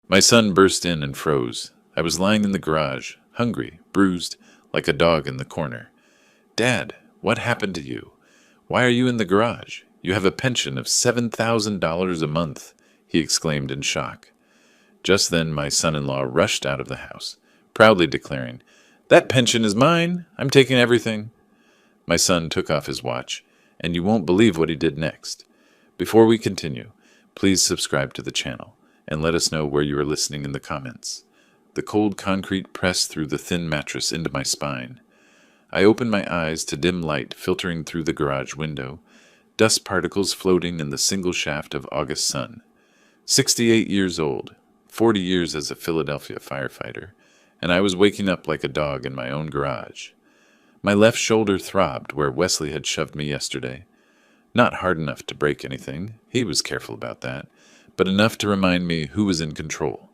My son burst in and froze. I was lying in the garage, hungry, bruised, like a dog in the corner. Dad, what happened to you? Why are you in the garage? You have a pension of $7,000 a month, he exclaimed in shock. Just then my son-in-law rushed out of the house, proudly declaring, "That pension is mine. I'm taking everything." My son took off his watch, and you won't believe what he did next. Before we continue, please subscribe to the channel, and let us know where you are listening in the comments. The cold concrete pressed through the thin mattress into my spine. I opened my eyes to dim light filtering through the garage window, dust particles floating in the single shaft of August sun. 68 years old, 40 years as a Philadelphia firefighter, and I was waking up like a dog in my own garage. My left shoulder throbbed where Wesley had shoved me yesterday. Not hard enough to break anything, he was careful about that, but enough to remind me who was in control.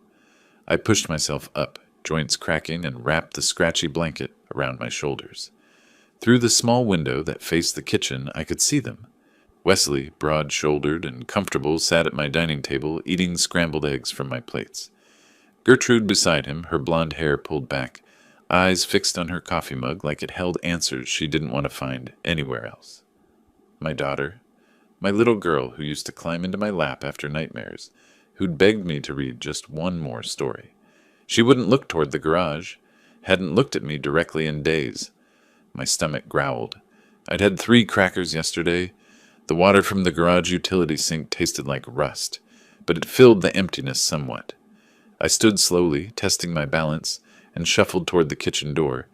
I pushed myself up, joints cracking, and wrapped the scratchy blanket around my shoulders. Through the small window that faced the kitchen, I could see them. Wesley, broad-shouldered and comfortable, sat at my dining table eating scrambled eggs from my plates. Gertrude beside him, her blonde hair pulled back, eyes fixed on her coffee mug like it held answers she didn't want to find anywhere else. My daughter, my little girl who used to climb into my lap after nightmares, who'd begged me to read just one more story. She wouldn't look toward the garage, hadn't looked at me directly in days. My stomach growled. I'd had 3 crackers yesterday. The water from the garage utility sink tasted like rust, but it filled the emptiness somewhat. I stood slowly, testing my balance, and shuffled toward the kitchen door.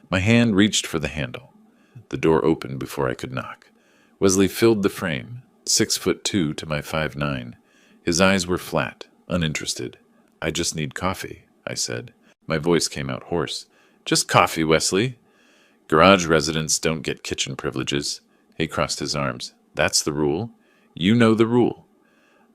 My hand reached for the handle. The door opened before I could knock. Wesley filled the frame, 6'2" to my 5'9". His eyes were flat, uninterested. "I just need coffee," I said. My voice came out hoarse. "Just coffee, Wesley." "Garage residents don't get kitchen privileges." He crossed his arms. "That's the rule. You know the rule."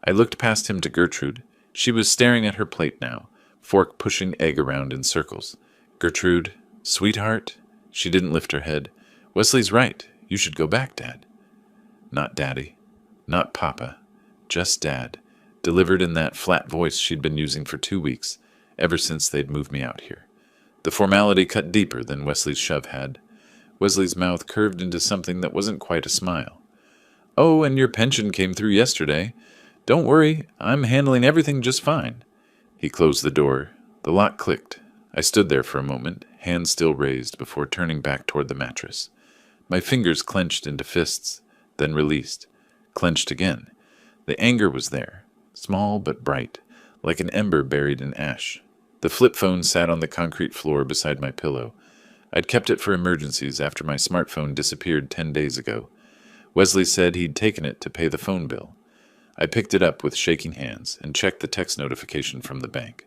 I looked past him to Gertrude. She was staring at her plate now, fork pushing egg around in circles. "Gertrude, sweetheart." She didn't lift her head. "Wesley's right. You should go back, Dad." "Not Daddy. Not Papa. Just Dad," delivered in that flat voice she'd been using for 2 weeks, ever since they'd moved me out here. The formality cut deeper than Wesley's shove had. Wesley's mouth curved into something that wasn't quite a smile. "Oh, and your pension came through yesterday. Don't worry, I'm handling everything just fine." He closed the door. The lock clicked. I stood there for a moment, hands still raised, before turning back toward the mattress. My fingers clenched into fists, then released. Clenched again. The anger was there, small but bright, like an ember buried in ash. The flip phone sat on the concrete floor beside my pillow. I'd kept it for emergencies after my smartphone disappeared 10 days ago. Wesley said he'd taken it to pay the phone bill. I picked it up with shaking hands and checked the text notification from the bank,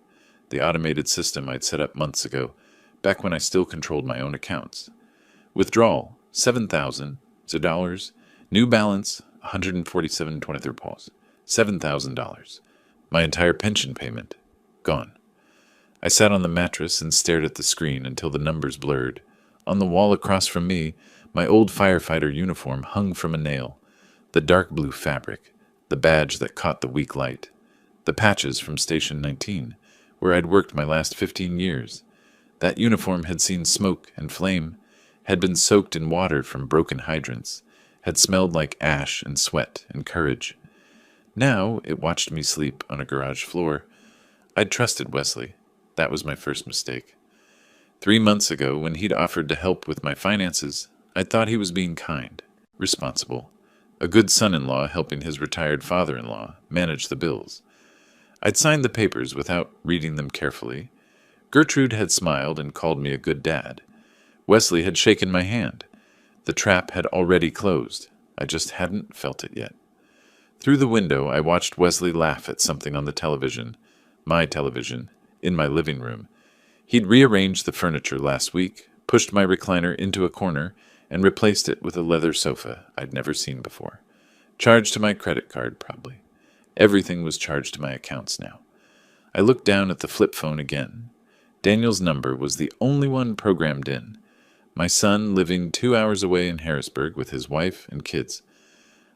the automated system I'd set up months ago, back when I still controlled my own accounts. Withdrawal, $7,000. New balance, 147.23 pause. $7,000. My entire pension payment. Gone. I sat on the mattress and stared at the screen until the numbers blurred. On the wall across from me, my old firefighter uniform hung from a nail. The dark blue fabric, the badge that caught the weak light. The patches from Station 19, where I'd worked my last 15 years. That uniform had seen smoke and flame, had been soaked in water from broken hydrants, had smelled like ash and sweat and courage. Now it watched me sleep on a garage floor. I'd trusted Wesley. That was my first mistake. 3 months ago, when he'd offered to help with my finances, I thought he was being kind, responsible, a good son-in-law helping his retired father-in-law manage the bills. I'd signed the papers without reading them carefully. Gertrude had smiled and called me a good dad. Wesley had shaken my hand. The trap had already closed. I just hadn't felt it yet. Through the window, I watched Wesley laugh at something on the television, my television, in my living room. He'd rearranged the furniture last week, pushed my recliner into a corner, and replaced it with a leather sofa I'd never seen before. Charged to my credit card, probably. Everything was charged to my accounts now. I looked down at the flip phone again. Daniel's number was the only one programmed in. My son living 2 hours away in Harrisburg with his wife and kids.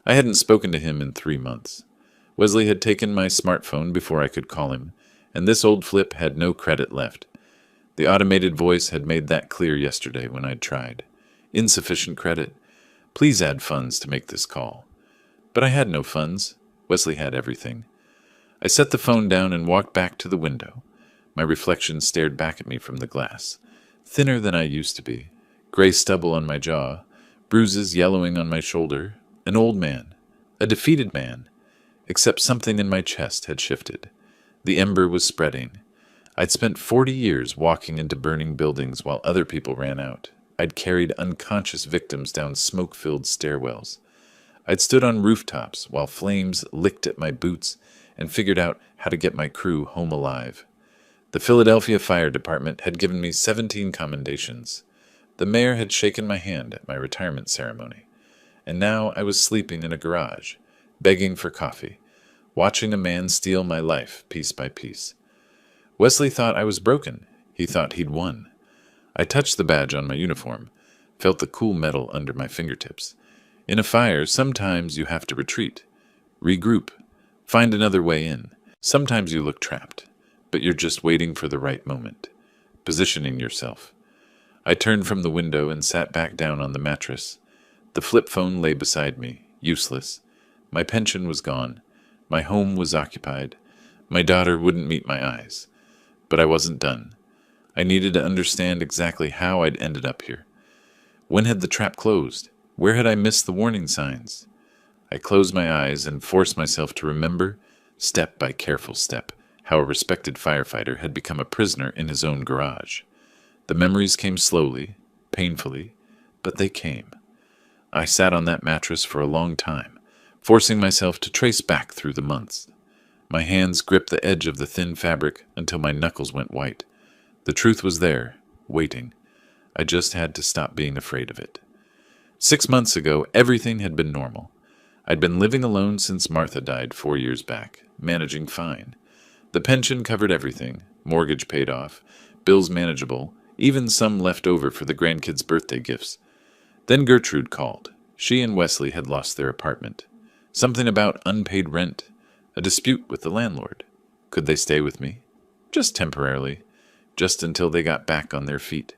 I hadn't spoken to him in 3 months. Wesley had taken my smartphone before I could call him, and this old flip had no credit left. The automated voice had made that clear yesterday when I'd tried. Insufficient credit. Please add funds to make this call. But I had no funds. Wesley had everything. I set the phone down and walked back to the window. My reflection stared back at me from the glass. Thinner than I used to be. Gray stubble on my jaw. Bruises yellowing on my shoulder. An old man. A defeated man. Except something in my chest had shifted. The ember was spreading. I'd spent 40 years walking into burning buildings while other people ran out. I'd carried unconscious victims down smoke-filled stairwells. I'd stood on rooftops while flames licked at my boots and figured out how to get my crew home alive. The Philadelphia Fire Department had given me 17 commendations. The mayor had shaken my hand at my retirement ceremony. And now I was sleeping in a garage, begging for coffee, watching a man steal my life piece by piece. Wesley thought I was broken. He thought he'd won. I touched the badge on my uniform, felt the cool metal under my fingertips. In a fire, sometimes you have to retreat, regroup, find another way in. Sometimes you look trapped, but you're just waiting for the right moment, positioning yourself. I turned from the window and sat back down on the mattress. The flip phone lay beside me, useless. My pension was gone. My home was occupied. My daughter wouldn't meet my eyes. But I wasn't done. I needed to understand exactly how I'd ended up here. When had the trap closed? Where had I missed the warning signs? I closed my eyes and forced myself to remember, step by careful step, how a respected firefighter had become a prisoner in his own garage. The memories came slowly, painfully, but they came. I sat on that mattress for a long time, forcing myself to trace back through the months. My hands gripped the edge of the thin fabric until my knuckles went white. The truth was there, waiting. I just had to stop being afraid of it. 6 months ago, everything had been normal. I'd been living alone since Martha died 4 years back, managing fine. The pension covered everything, mortgage paid off, bills manageable, even some left over for the grandkids' birthday gifts. Then Gertrude called. She and Wesley had lost their apartment. Something about unpaid rent, a dispute with the landlord. Could they stay with me? Just temporarily. Just until they got back on their feet.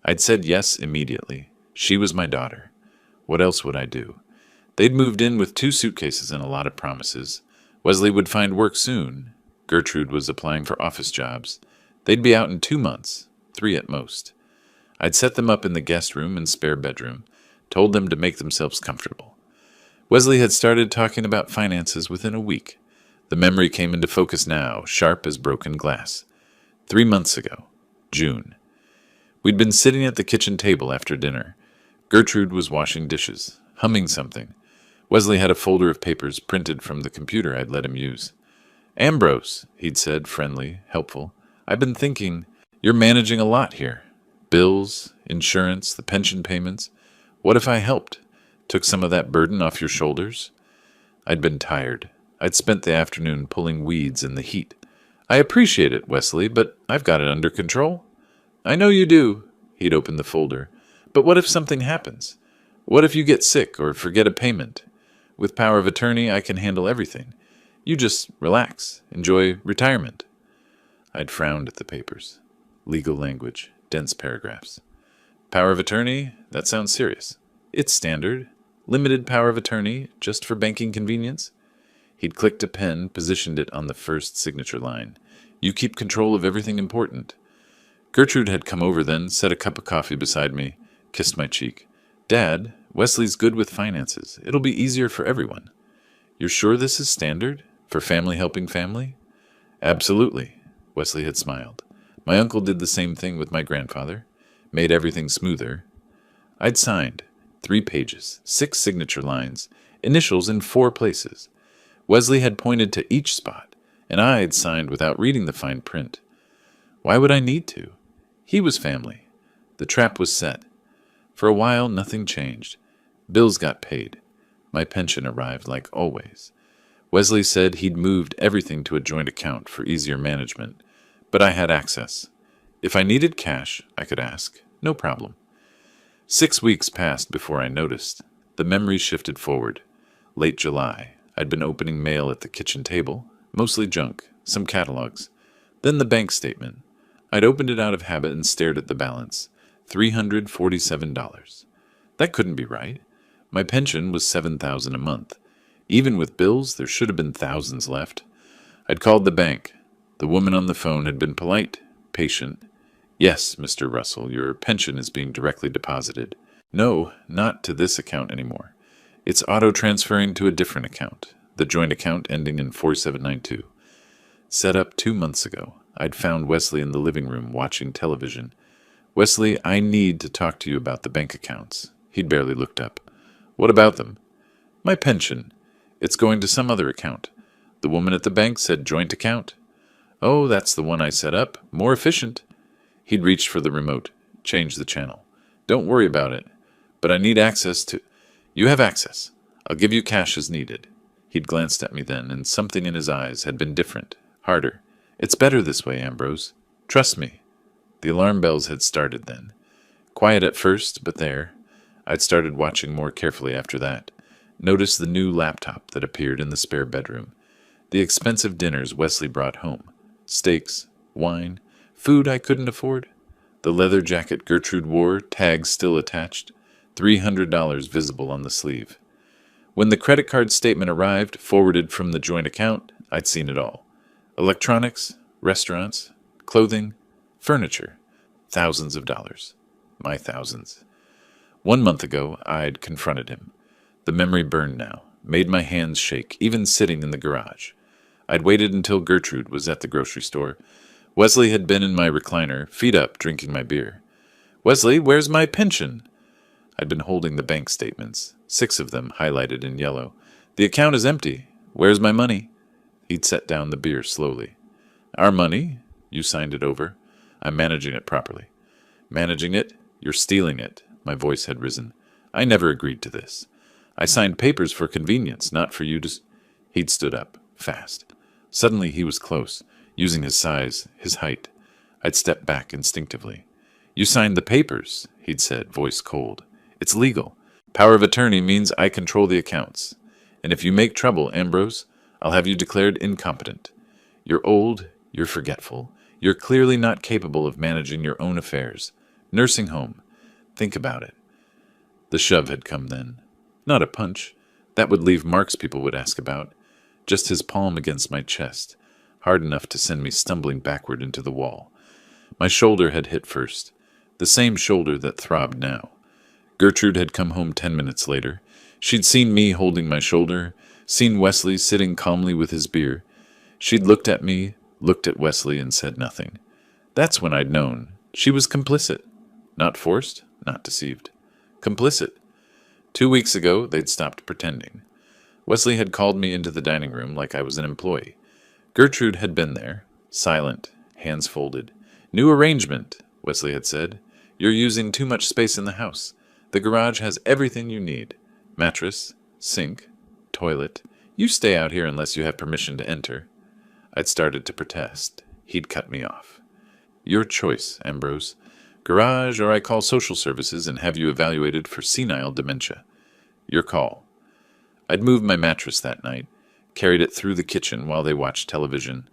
I'd said yes immediately. She was my daughter. What else would I do? They'd moved in with 2 suitcases and a lot of promises. Wesley would find work soon. Gertrude was applying for office jobs. They'd be out in 2 months, 3 at most. I'd set them up in the guest room and spare bedroom, told them to make themselves comfortable. Wesley had started talking about finances within a week. The memory came into focus now, sharp as broken glass. 3 months ago, June. We'd been sitting at the kitchen table after dinner. Gertrude was washing dishes, humming something. Wesley had a folder of papers printed from the computer I'd let him use. "Ambrose," he'd said, friendly, helpful. "I've been thinking, you're managing a lot here. Bills, insurance, the pension payments. What if I helped? Took some of that burden off your shoulders?" I'd been tired. I'd spent the afternoon pulling weeds in the heat. "I appreciate it, Wesley, but I've got it under control." "I know you do." He'd opened the folder. "But what if something happens? What if you get sick or forget a payment? With power of attorney, I can handle everything. You just relax, enjoy retirement." I'd frowned at the papers. Legal language, dense paragraphs. "Power of attorney? That sounds serious." "It's standard. Limited power of attorney, just for banking convenience." He'd clicked a pen, positioned it on the first signature line. "You keep control of everything important." Gertrude had come over then, set a cup of coffee beside me, kissed my cheek. "Dad, Wesley's good with finances. It'll be easier for everyone." "You're sure this is standard? For family helping family?" "Absolutely." Wesley had smiled. "My uncle did the same thing with my grandfather. Made everything smoother." I'd signed. 3 pages, 6 signature lines, initials in 4 places. Wesley had pointed to each spot, and I had signed without reading the fine print. Why would I need to? He was family. The trap was set. For a while, nothing changed. Bills got paid. My pension arrived like always. Wesley said he'd moved everything to a joint account for easier management, but I had access. If I needed cash, I could ask. No problem. 6 weeks passed before I noticed. The memories shifted forward. Late July. I'd been opening mail at the kitchen table, mostly junk, some catalogs. Then the bank statement. I'd opened it out of habit and stared at the balance. $347. That couldn't be right. My pension was $7,000 a month. Even with bills, there should have been thousands left. I'd called the bank. The woman on the phone had been polite, patient. Yes, Mr. Russell, your pension is being directly deposited. No, not to this account anymore. It's auto-transferring to a different account, the joint account ending in 4792. Set up 2 months ago. I'd found Wesley in the living room watching television. Wesley, I need to talk to you about the bank accounts. He'd barely looked up. What about them? My pension. It's going to some other account. The woman at the bank said joint account. Oh, that's the one I set up. More efficient. He'd reached for the remote, changed the channel. Don't worry about it. But I need access to... You have access. I'll give you cash as needed. He'd glanced at me then, and something in his eyes had been different, harder. It's better this way, Ambrose. Trust me. The alarm bells had started then. Quiet at first, but there. I'd started watching more carefully after that. Noticed the new laptop that appeared in the spare bedroom. The expensive dinners Wesley brought home. Steaks, wine, food I couldn't afford. The leather jacket Gertrude wore, tags still attached. $300 visible on the sleeve. When the credit card statement arrived, forwarded from the joint account, I'd seen it all. Electronics, restaurants, clothing, furniture. Thousands of dollars. My thousands. 1 month ago, I'd confronted him. The memory burned now, made my hands shake, even sitting in the garage. I'd waited until Gertrude was at the grocery store. Wesley had been in my recliner, feet up, drinking my beer. Wesley, where's my pension? I'd been holding the bank statements, 6 of them highlighted in yellow. The account is empty. Where's my money? He'd set down the beer slowly. Our money? You signed it over. I'm managing it properly. Managing it? You're stealing it. My voice had risen. I never agreed to this. I signed papers for convenience, not for you to... He'd stood up, fast. Suddenly he was close, using his size, his height. I'd stepped back instinctively. You signed the papers, he'd said, voice cold. It's legal. Power of attorney means I control the accounts. And if you make trouble, Ambrose, I'll have you declared incompetent. You're old, you're forgetful. You're clearly not capable of managing your own affairs. Nursing home. Think about it. The shove had come then. Not a punch. That would leave marks people would ask about. Just his palm against my chest, hard enough to send me stumbling backward into the wall. My shoulder had hit first, the same shoulder that throbbed now. Gertrude had come home 10 minutes later. She'd seen me holding my shoulder, seen Wesley sitting calmly with his beer. She'd looked at me, looked at Wesley, and said nothing. That's when I'd known. She was complicit. Not forced, not deceived. Complicit. 2 weeks ago, they'd stopped pretending. Wesley had called me into the dining room like I was an employee. Gertrude had been there, silent, hands folded. New arrangement, Wesley had said. You're using too much space in the house. The garage has everything you need. Mattress, sink, toilet. You stay out here unless you have permission to enter. I'd started to protest. He'd cut me off. Your choice, Ambrose. Garage, or I call social services and have you evaluated for senile dementia. Your call. I'd moved my mattress that night, carried it through the kitchen while they watched television.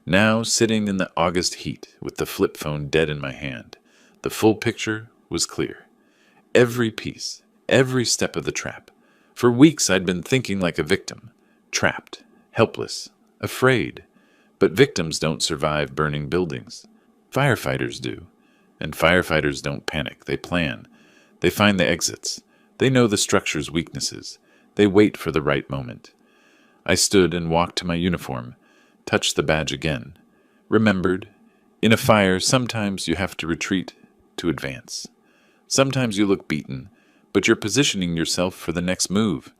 Now, sitting in the August heat with the flip phone dead in my hand, the full picture was clear. Every piece, every step of the trap. For weeks I'd been thinking like a victim. Trapped, helpless, afraid. But victims don't survive burning buildings. Firefighters do. And firefighters don't panic. They plan. They find the exits. They know the structure's weaknesses. They wait for the right moment. I stood and walked to my uniform, touched the badge again. Remembered, in a fire, sometimes you have to retreat to advance. Sometimes you look beaten, but you're positioning yourself for the next move.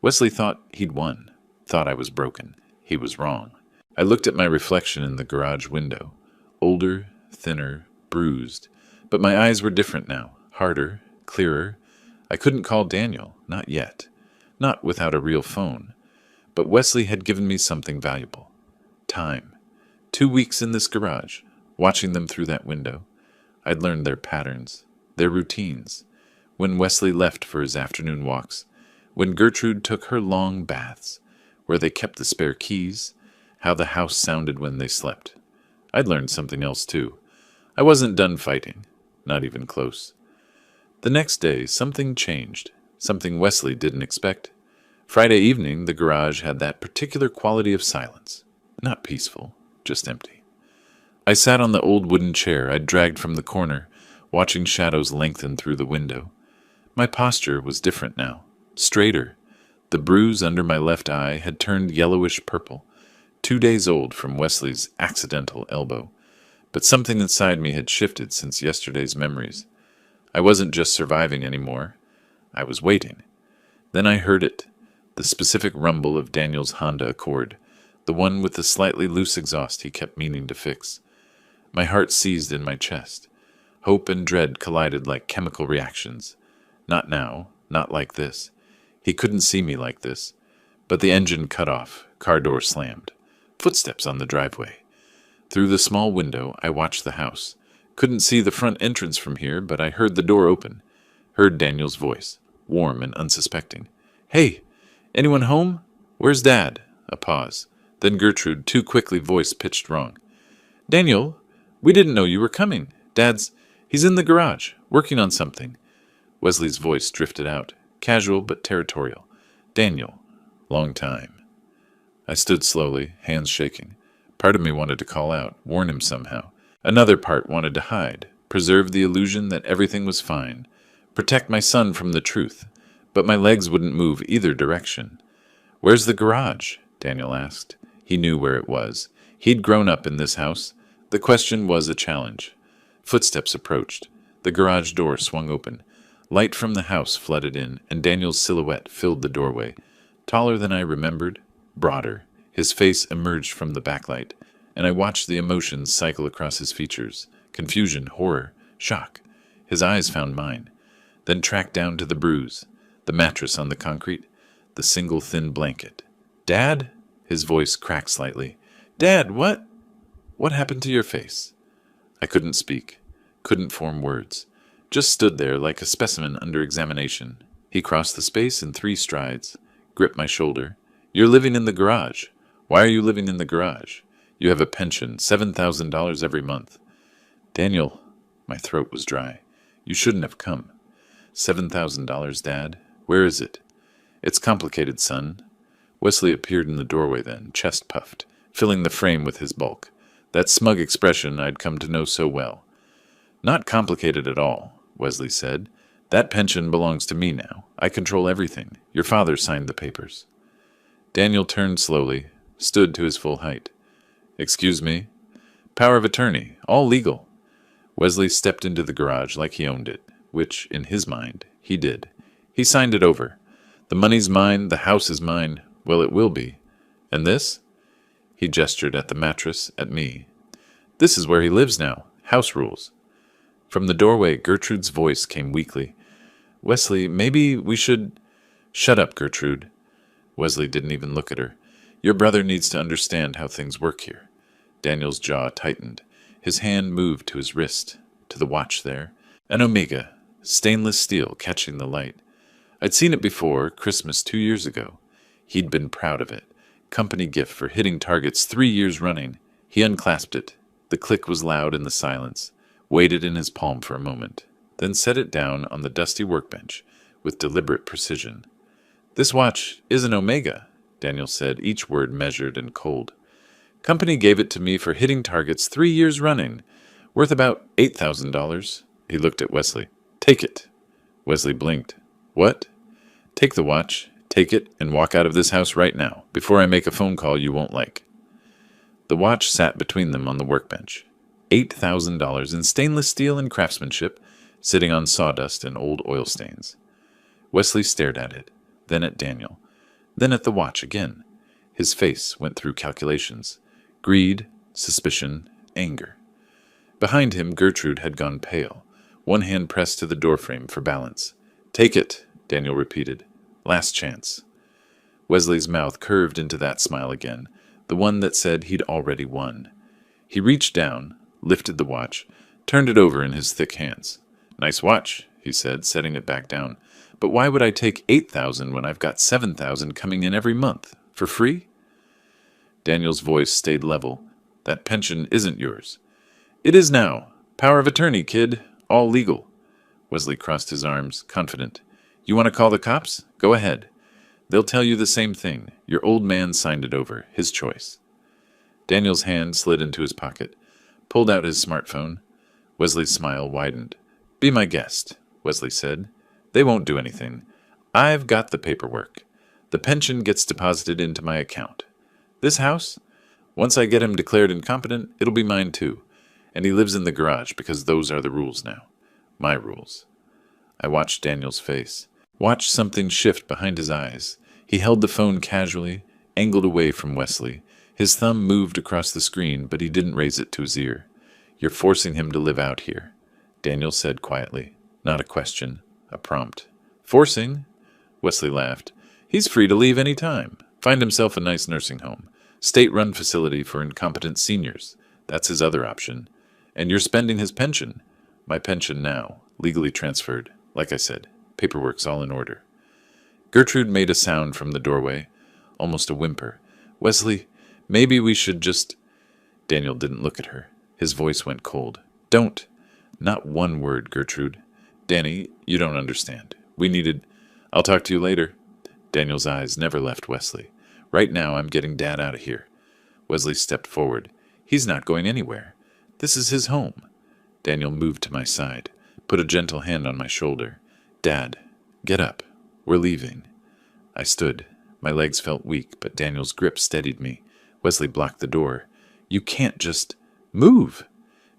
Wesley thought he'd won, thought I was broken. He was wrong. I looked at my reflection in the garage window. Older, thinner, bruised. But my eyes were different now, harder, clearer. I couldn't call Daniel, not yet. Not without a real phone. But Wesley had given me something valuable. Time. 2 weeks in this garage, watching them through that window. I'd learned their patterns, their routines. When Wesley left for his afternoon walks, when Gertrude took her long baths, where they kept the spare keys, how the house sounded when they slept. I'd learned something else too. I wasn't done fighting. Not even close. The next day, something changed. Something Wesley didn't expect. Friday evening, the garage had that particular quality of silence. Not peaceful, just empty. I sat on the old wooden chair I'd dragged from the corner, watching shadows lengthen through the window. My posture was different now, straighter. The bruise under my left eye had turned yellowish purple, 2 days old from Wesley's accidental elbow. But something inside me had shifted since yesterday's memories. I wasn't just surviving anymore. I was waiting. Then I heard it, the specific rumble of Daniel's Honda Accord, the one with the slightly loose exhaust he kept meaning to fix. My heart seized in my chest. Hope and dread collided like chemical reactions. Not now, not like this. He couldn't see me like this. But the engine cut off, car door slammed. Footsteps on the driveway. Through the small window, I watched the house. Couldn't see the front entrance from here, but I heard the door open. Heard Daniel's voice, warm and unsuspecting. "Hey, anyone home? Where's Dad?" A pause. Then Gertrude, too quickly voice pitched wrong. "Daniel, we didn't know you were coming. He's in the garage, working on something." Wesley's voice drifted out, casual but territorial. "Daniel, long time." I stood slowly, hands shaking. Part of me wanted to call out, warn him somehow. Another part wanted to hide, preserve the illusion that everything was fine, protect my son from the truth. But my legs wouldn't move either direction. "Where's the garage?" Daniel asked. He knew where it was. He'd grown up in this house. The question was a challenge. Footsteps approached. The garage door swung open. Light from the house flooded in, and Daniel's silhouette filled the doorway. Taller than I remembered, broader. His face emerged from the backlight, and I watched the emotions cycle across his features. Confusion, horror, shock. His eyes found mine, then tracked down to the bruise, the mattress on the concrete, the single thin blanket. "Dad?" His voice cracked slightly. "Dad, what? What happened to your face?" I couldn't speak, couldn't form words. Just stood there like a specimen under examination. He crossed the space in 3 strides, gripped my shoulder. "You're living in the garage. Why are you living in the garage? You have a pension, $7,000 every month." "Daniel," my throat was dry. "You shouldn't have come." $7,000, Dad? Where is it?" "It's complicated, son." Wesley appeared in the doorway then, chest puffed, filling the frame with his bulk. That smug expression I'd come to know so well. "Not complicated at all," Wesley said. "That pension belongs to me now. I control everything. Your father signed the papers." Daniel turned slowly, stood to his full height. "Excuse me?" "Power of attorney, all legal." Wesley stepped into the garage like he owned it, which, in his mind, he did. He signed it over. "The money's mine, the house is mine. Well, it will be. And this?" He gestured at the mattress, at me. "This is where he lives now. House rules." From the doorway, Gertrude's voice came weakly. "Wesley, maybe we should—" "Shut up, Gertrude." Wesley didn't even look at her. "Your brother needs to understand how things work here." Daniel's jaw tightened. His hand moved to his wrist, to the watch there. An Omega, stainless steel catching the light. I'd seen it before, Christmas 2 years ago. He'd been proud of it. Company gift for hitting targets 3 years running. He unclasped it. The click was loud in the silence. Waited in his palm for a moment, then set it down on the dusty workbench with deliberate precision. "This watch is an Omega," Daniel said, each word measured and cold. "Company gave it to me for hitting targets 3 years running, worth about $8,000. He looked at Wesley. "Take it." Wesley blinked. "What?" "Take the watch, take it, and walk out of this house right now, before I make a phone call you won't like." The watch sat between them on the workbench. $8,000 in stainless steel and craftsmanship, sitting on sawdust and old oil stains. Wesley stared at it, then at Daniel, then at the watch again. His face went through calculations. Greed, suspicion, anger. Behind him, Gertrude had gone pale, one hand pressed to the doorframe for balance. "Take it," Daniel repeated. "Last chance." Wesley's mouth curved into that smile again, the one that said he'd already won. He reached down, lifted the watch, turned it over in his thick hands. "Nice watch," he said, setting it back down. "But why would I take $8,000 when I've got $7,000 coming in every month? For free?" Daniel's voice stayed level. That pension isn't yours. It is now. Power of attorney, kid. All legal. Wesley crossed his arms, confident. You want to call the cops? Go ahead. They'll tell you the same thing. Your old man signed it over. His choice. Daniel's hand slid into his pocket, pulled out his smartphone. Wesley's smile widened. Be my guest, Wesley said. They won't do anything. I've got the paperwork. The pension gets deposited into my account. This house? Once I get him declared incompetent, it'll be mine too. And he lives in the garage because those are the rules now. My rules. I watched Daniel's face. Watched something shift behind his eyes. He held the phone casually, angled away from Wesley. His thumb moved across the screen, but he didn't raise it to his ear. You're forcing him to live out here, Daniel said quietly. Not a question, a prompt. Forcing? Wesley laughed. He's free to leave any time. Find himself a nice nursing home. State-run facility for incompetent seniors. That's his other option. And you're spending his pension. My pension now, legally transferred. Like I said, paperwork's all in order. Gertrude made a sound from the doorway, almost a whimper. Wesley, maybe we should just... Daniel didn't look at her. His voice went cold. Don't. Not one word, Gertrude. Danny, you don't understand. We needed... I'll talk to you later. Daniel's eyes never left Wesley. Right now, I'm getting Dad out of here. Wesley stepped forward. He's not going anywhere. This is his home. Daniel moved to my side, put a gentle hand on my shoulder. Dad, get up. We're leaving. I stood. My legs felt weak, but Daniel's grip steadied me. Wesley blocked the door. You can't just... Move!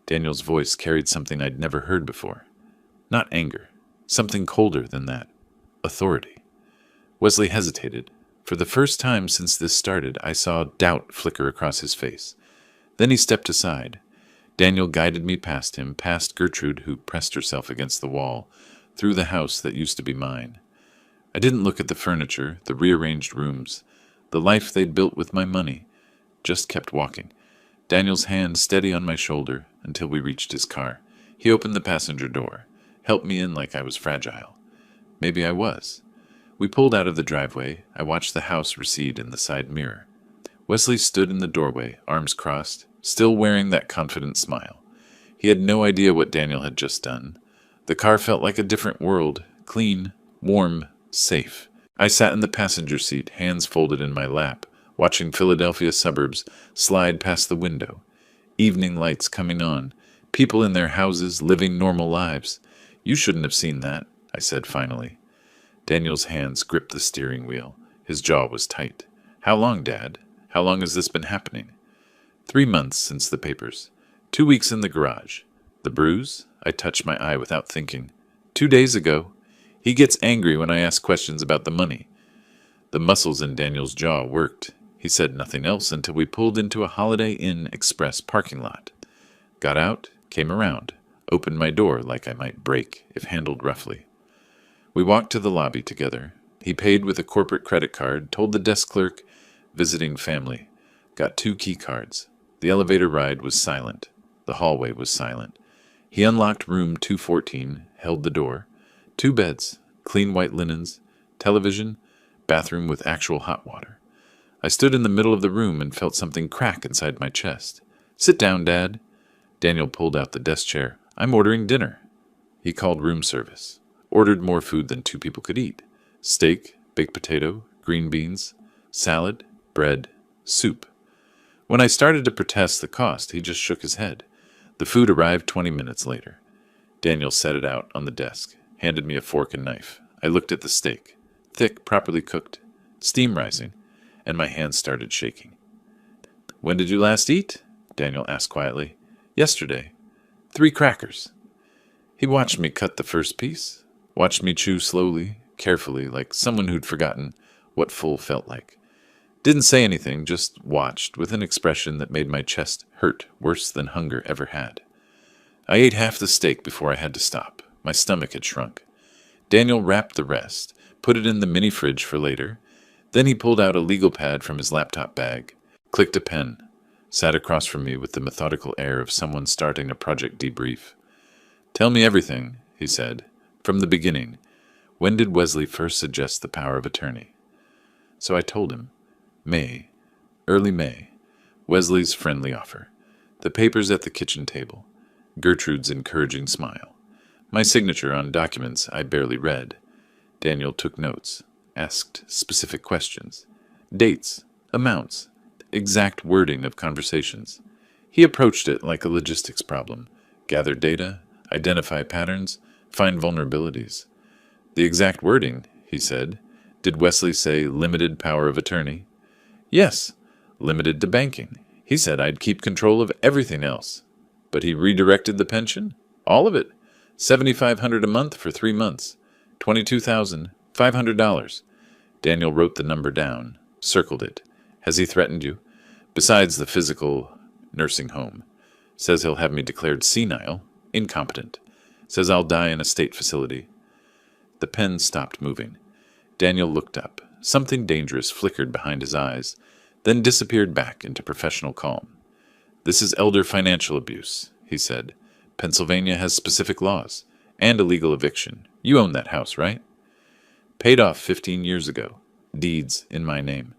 Daniel's voice carried something I'd never heard before. Not anger. Something colder than that. Authority. Wesley hesitated. For the first time since this started, I saw doubt flicker across his face. Then he stepped aside. Daniel guided me past him, past Gertrude, who pressed herself against the wall, through the house that used to be mine. I didn't look at the furniture, the rearranged rooms, the life they'd built with my money. Just kept walking. Daniel's hand steady on my shoulder until we reached his car. He opened the passenger door, helped me in like I was fragile. Maybe I was. We pulled out of the driveway. I watched the house recede in the side mirror. Wesley stood in the doorway, arms crossed, still wearing that confident smile. He had no idea what Daniel had just done. The car felt like a different world, clean, warm, safe. I sat in the passenger seat, hands folded in my lap, watching Philadelphia suburbs slide past the window. Evening lights coming on, people in their houses living normal lives. You shouldn't have seen that, I said finally. Daniel's hands gripped the steering wheel. His jaw was tight. How long, Dad? How long has this been happening? 3 months since the papers. 2 weeks in the garage. The bruise? I touched my eye without thinking. 2 days ago. He gets angry when I ask questions about the money. The muscles in Daniel's jaw worked. He said nothing else until we pulled into a Holiday Inn Express parking lot. Got out, came around, opened my door like I might break if handled roughly. We walked to the lobby together. He paid with a corporate credit card, told the desk clerk, visiting family. Got 2 key cards. The elevator ride was silent. The hallway was silent. He unlocked room 214, held the door. 2 beds, clean white linens, television, bathroom with actual hot water. I stood in the middle of the room and felt something crack inside my chest. Sit down, Dad. Daniel pulled out the desk chair. I'm ordering dinner. He called room service. Ordered more food than 2 people could eat. Steak, baked potato, green beans, salad, bread, soup. When I started to protest the cost, he just shook his head. The food arrived 20 minutes later. Daniel set it out on the desk, handed me a fork and knife. I looked at the steak. Thick, properly cooked, steam rising, and my hands started shaking. When did you last eat? Daniel asked quietly. Yesterday. 3 crackers. He watched me cut the first piece, watched me chew slowly, carefully, like someone who'd forgotten what full felt like. Didn't say anything, just watched, with an expression that made my chest hurt worse than hunger ever had. I ate half the steak before I had to stop. My stomach had shrunk. Daniel wrapped the rest, put it in the mini fridge for later. Then he pulled out a legal pad from his laptop bag, clicked a pen, sat across from me with the methodical air of someone starting a project debrief. Tell me everything, he said, from the beginning. When did Wesley first suggest the power of attorney? So I told him. May, early May, Wesley's friendly offer. The papers at the kitchen table. Gertrude's encouraging smile. My signature on documents I barely read. Daniel took notes, asked specific questions. Dates, amounts, exact wording of conversations. He approached it like a logistics problem. Gather data, identify patterns, find vulnerabilities. The exact wording, he said. Did Wesley say limited power of attorney? Yes, limited to banking. He said I'd keep control of everything else. But he redirected the pension? All of it. $7,500 a month for 3 months. $22,500. Daniel wrote the number down, circled it. Has he threatened you? Besides the physical nursing home. Says he'll have me declared senile, incompetent. Says I'll die in a state facility. The pen stopped moving. Daniel looked up. Something dangerous flickered behind his eyes, then disappeared back into professional calm. This is elder financial abuse, he said. Pennsylvania has specific laws, and a legal eviction. You own that house, right? Paid off 15 years ago. Deeds in my name.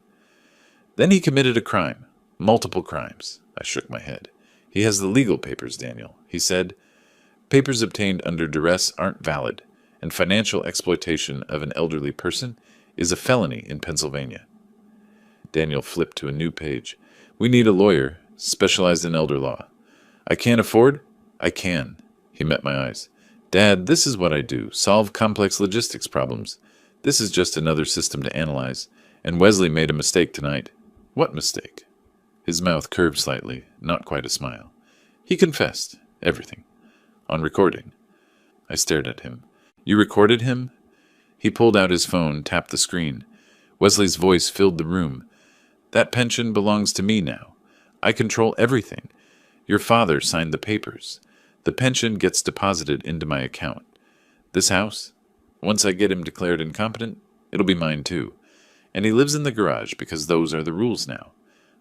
Then he committed a crime. Multiple crimes. I shook my head. He has the legal papers, Daniel. He said, papers obtained under duress aren't valid, and financial exploitation of an elderly person is a felony in Pennsylvania. Daniel flipped to a new page. We need a lawyer, specialized in elder law. I can't afford? I can. He met my eyes. Dad, this is what I do. Solve complex logistics problems. This is just another system to analyze. And Wesley made a mistake tonight. What mistake? His mouth curved slightly, not quite a smile. He confessed. Everything. On recording. I stared at him. You recorded him? He pulled out his phone, tapped the screen. Wesley's voice filled the room. That pension belongs to me now. I control everything. Your father signed the papers. The pension gets deposited into my account. This house, once I get him declared incompetent, it'll be mine too. And he lives in the garage because those are the rules now.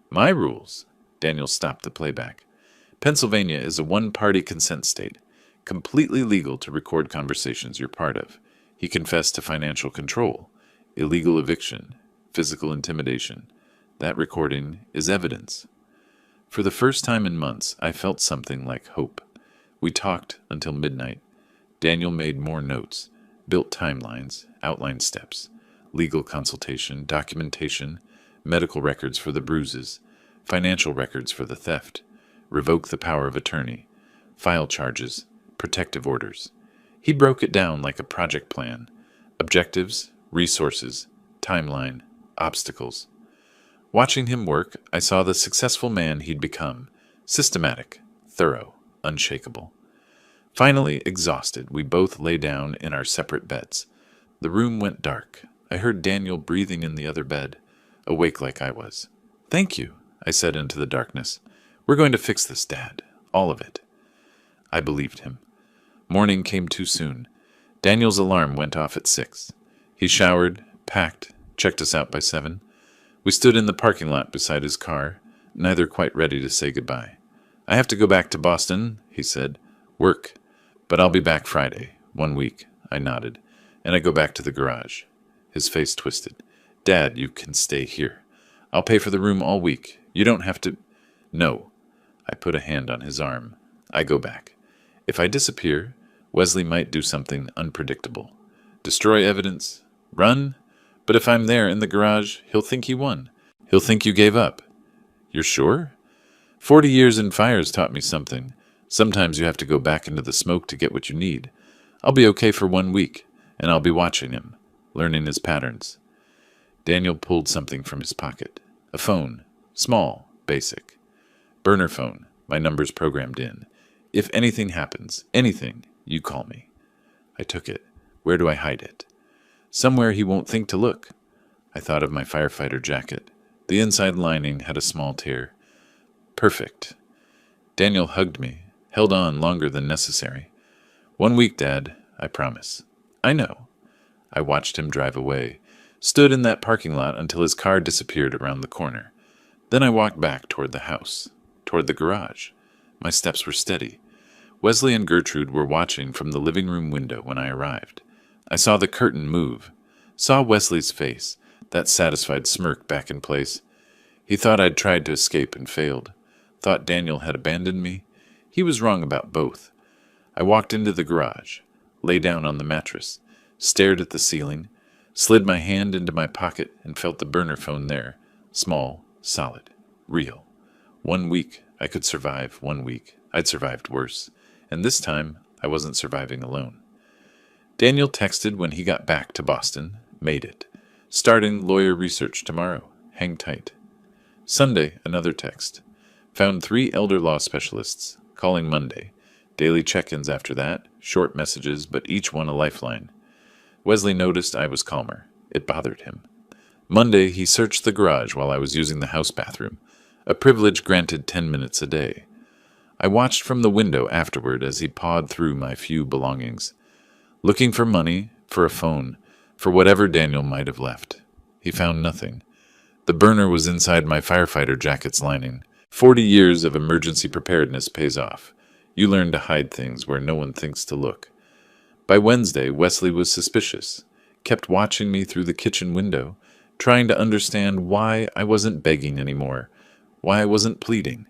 My rules? Daniel stopped the playback. Pennsylvania is a one-party consent state, completely legal to record conversations you're part of. He confessed to financial control, illegal eviction, physical intimidation. That recording is evidence. For the first time in months, I felt something like hope. We talked until midnight. Daniel made more notes, built timelines, outlined steps, legal consultation, documentation, medical records for the bruises, financial records for the theft, revoke the power of attorney, file charges, protective orders. He broke it down like a project plan. Objectives, resources, timeline, obstacles. Watching him work, I saw the successful man he'd become. Systematic, thorough, unshakable. Finally, exhausted, we both lay down in our separate beds. The room went dark. I heard Daniel breathing in the other bed, awake like I was. Thank you, I said into the darkness. We're going to fix this, Dad. All of it. I believed him. Morning came too soon. Daniel's alarm went off at 6. He showered, packed, checked us out by 7. We stood in the parking lot beside his car, neither quite ready to say goodbye. I have to go back to Boston, he said. Work. But I'll be back Friday, 1 week. I nodded, and I go back to the garage. His face twisted. Dad, you can stay here. I'll pay for the room all week. You don't have to... No. I put a hand on his arm. I go back. If I disappear, Wesley might do something unpredictable. Destroy evidence. Run. But if I'm there in the garage, he'll think he won. He'll think you gave up. You're sure? 40 years in fires taught me something. Sometimes you have to go back into the smoke to get what you need. I'll be okay for 1 week, and I'll be watching him, learning his patterns. Daniel pulled something from his pocket. A phone. Small. Basic. Burner phone. My number's programmed in. If anything happens, anything, you call me. I took it. Where do I hide it? Somewhere he won't think to look. I thought of my firefighter jacket. The inside lining had a small tear. Perfect. Daniel hugged me, held on longer than necessary. 1 week, Dad, I promise. I know. I watched him drive away, stood in that parking lot until his car disappeared around the corner. Then I walked back toward the house, toward the garage. My steps were steady. Wesley and Gertrude were watching from the living room window when I arrived. I saw the curtain move, saw Wesley's face, that satisfied smirk back in place. He thought I'd tried to escape and failed. Thought Daniel had abandoned me. He was wrong about both. I walked into the garage, lay down on the mattress, stared at the ceiling, slid my hand into my pocket and felt the burner phone there. Small, solid, real. 1 week, I could survive 1 week. I'd survived worse. And this time, I wasn't surviving alone. Daniel texted when he got back to Boston. Made it. Starting lawyer research tomorrow. Hang tight. Sunday, another text. Found 3 elder law specialists. Calling Monday. Daily check-ins after that. Short messages, but each one a lifeline. Wesley noticed I was calmer. It bothered him. Monday, he searched the garage while I was using the house bathroom. A privilege granted 10 minutes a day. I watched from the window afterward as he pawed through my few belongings. Looking for money, for a phone, for whatever Daniel might have left. He found nothing. The burner was inside my firefighter jacket's lining. 40 years of emergency preparedness pays off. You learn to hide things where no one thinks to look. By Wednesday, Wesley was suspicious, kept watching me through the kitchen window, trying to understand why I wasn't begging anymore, why I wasn't pleading.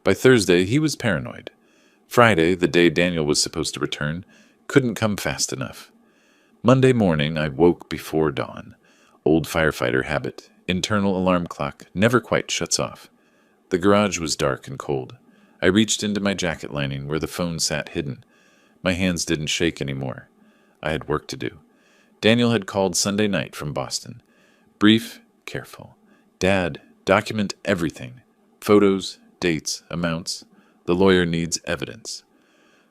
By Thursday, he was paranoid. Friday, the day Daniel was supposed to return, couldn't come fast enough. Monday morning, I woke before dawn. Old firefighter habit. Internal alarm clock never quite shuts off. The garage was dark and cold. I reached into my jacket lining where the phone sat hidden. My hands didn't shake anymore. I had work to do. Daniel had called Sunday night from Boston. Brief, careful. Dad, document everything. Photos, dates, amounts. The lawyer needs evidence.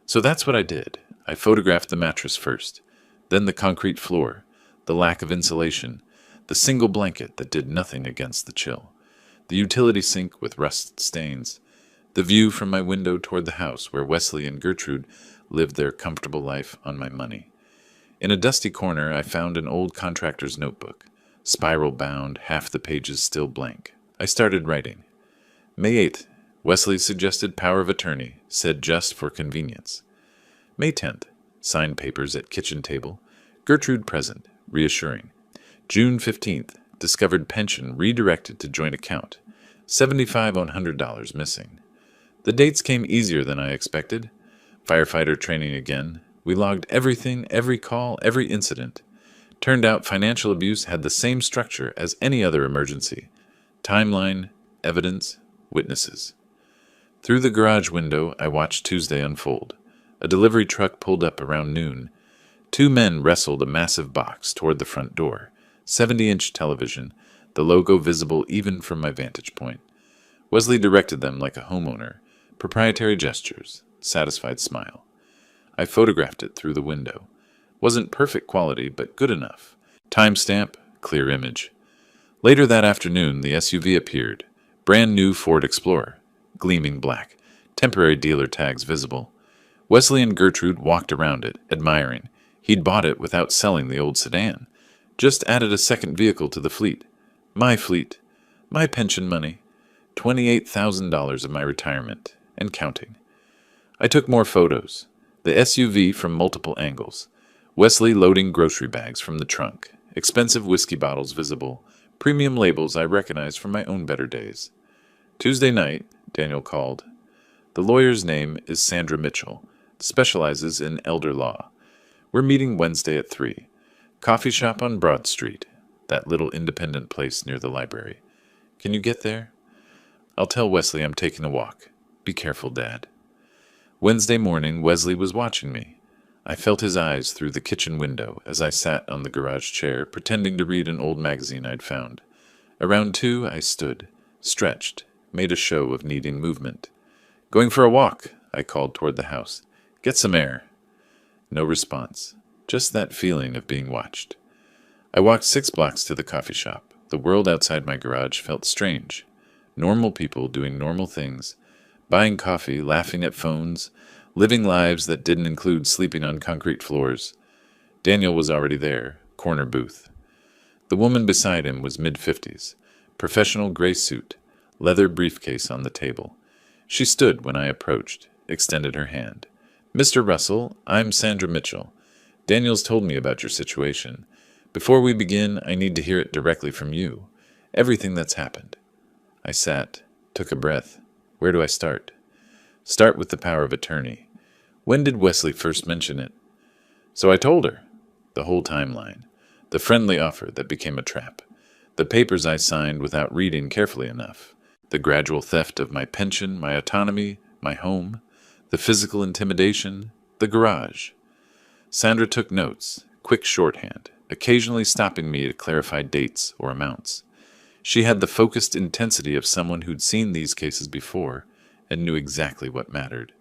So that's what I did. I photographed the mattress first, then the concrete floor, the lack of insulation, the single blanket that did nothing against the chill, the utility sink with rust stains, the view from my window toward the house where Wesley and Gertrude lived their comfortable life on my money. In a dusty corner, I found an old contractor's notebook, spiral-bound, half the pages still blank. I started writing. May 8th, Wesley suggested power of attorney, said just for convenience. May 10th, signed papers at kitchen table, Gertrude present, reassuring. June 15th, discovered pension redirected to joint account, $7,500 missing. The dates came easier than I expected. Firefighter training again. We logged everything, every call, every incident. Turned out financial abuse had the same structure as any other emergency. Timeline, evidence, witnesses. Through the garage window, I watched Tuesday unfold. A delivery truck pulled up around noon. 2 men wrestled a massive box toward the front door. 70-inch television, the logo visible even from my vantage point. Wesley directed them like a homeowner. Proprietary gestures, satisfied smile. I photographed it through the window. Wasn't perfect quality, but good enough. Timestamp, clear image. Later that afternoon, the SUV appeared. Brand new Ford Explorer, gleaming black. Temporary dealer tags visible. Wesley and Gertrude walked around it, admiring. He'd bought it without selling the old sedan. Just added a second vehicle to the fleet. My fleet. My pension money. $28,000 of my retirement. And counting. I took more photos. The SUV from multiple angles. Wesley loading grocery bags from the trunk. Expensive whiskey bottles visible. Premium labels I recognized from my own better days. Tuesday night, Daniel called. The lawyer's name is Sandra Mitchell. Specializes in elder law. We're meeting Wednesday at 3. Coffee shop on Broad Street. That little independent place near the library. Can you get there? I'll tell Wesley I'm taking a walk. Be careful, Dad. Wednesday morning, Wesley was watching me. I felt his eyes through the kitchen window as I sat on the garage chair, pretending to read an old magazine I'd found. Around 2, I stood, stretched, made a show of needing movement. Going for a walk, I called toward the house. Get some air. No response. Just that feeling of being watched. I walked 6 blocks to the coffee shop. The world outside my garage felt strange. Normal people doing normal things. Buying coffee, laughing at phones, living lives that didn't include sleeping on concrete floors. Daniel was already there, corner booth. The woman beside him was mid-50s, professional gray suit, leather briefcase on the table. She stood when I approached, extended her hand. Mr. Russell, I'm Sandra Mitchell. Daniel's told me about your situation. Before we begin, I need to hear it directly from you. Everything that's happened. I sat, took a breath. Where do I start? Start with the power of attorney. When did Wesley first mention it? So I told her. The whole timeline. The friendly offer that became a trap. The papers I signed without reading carefully enough. The gradual theft of my pension, my autonomy, my home. The physical intimidation. The garage. Sandra took notes, quick shorthand, occasionally stopping me to clarify dates or amounts. She had the focused intensity of someone who'd seen these cases before and knew exactly what mattered.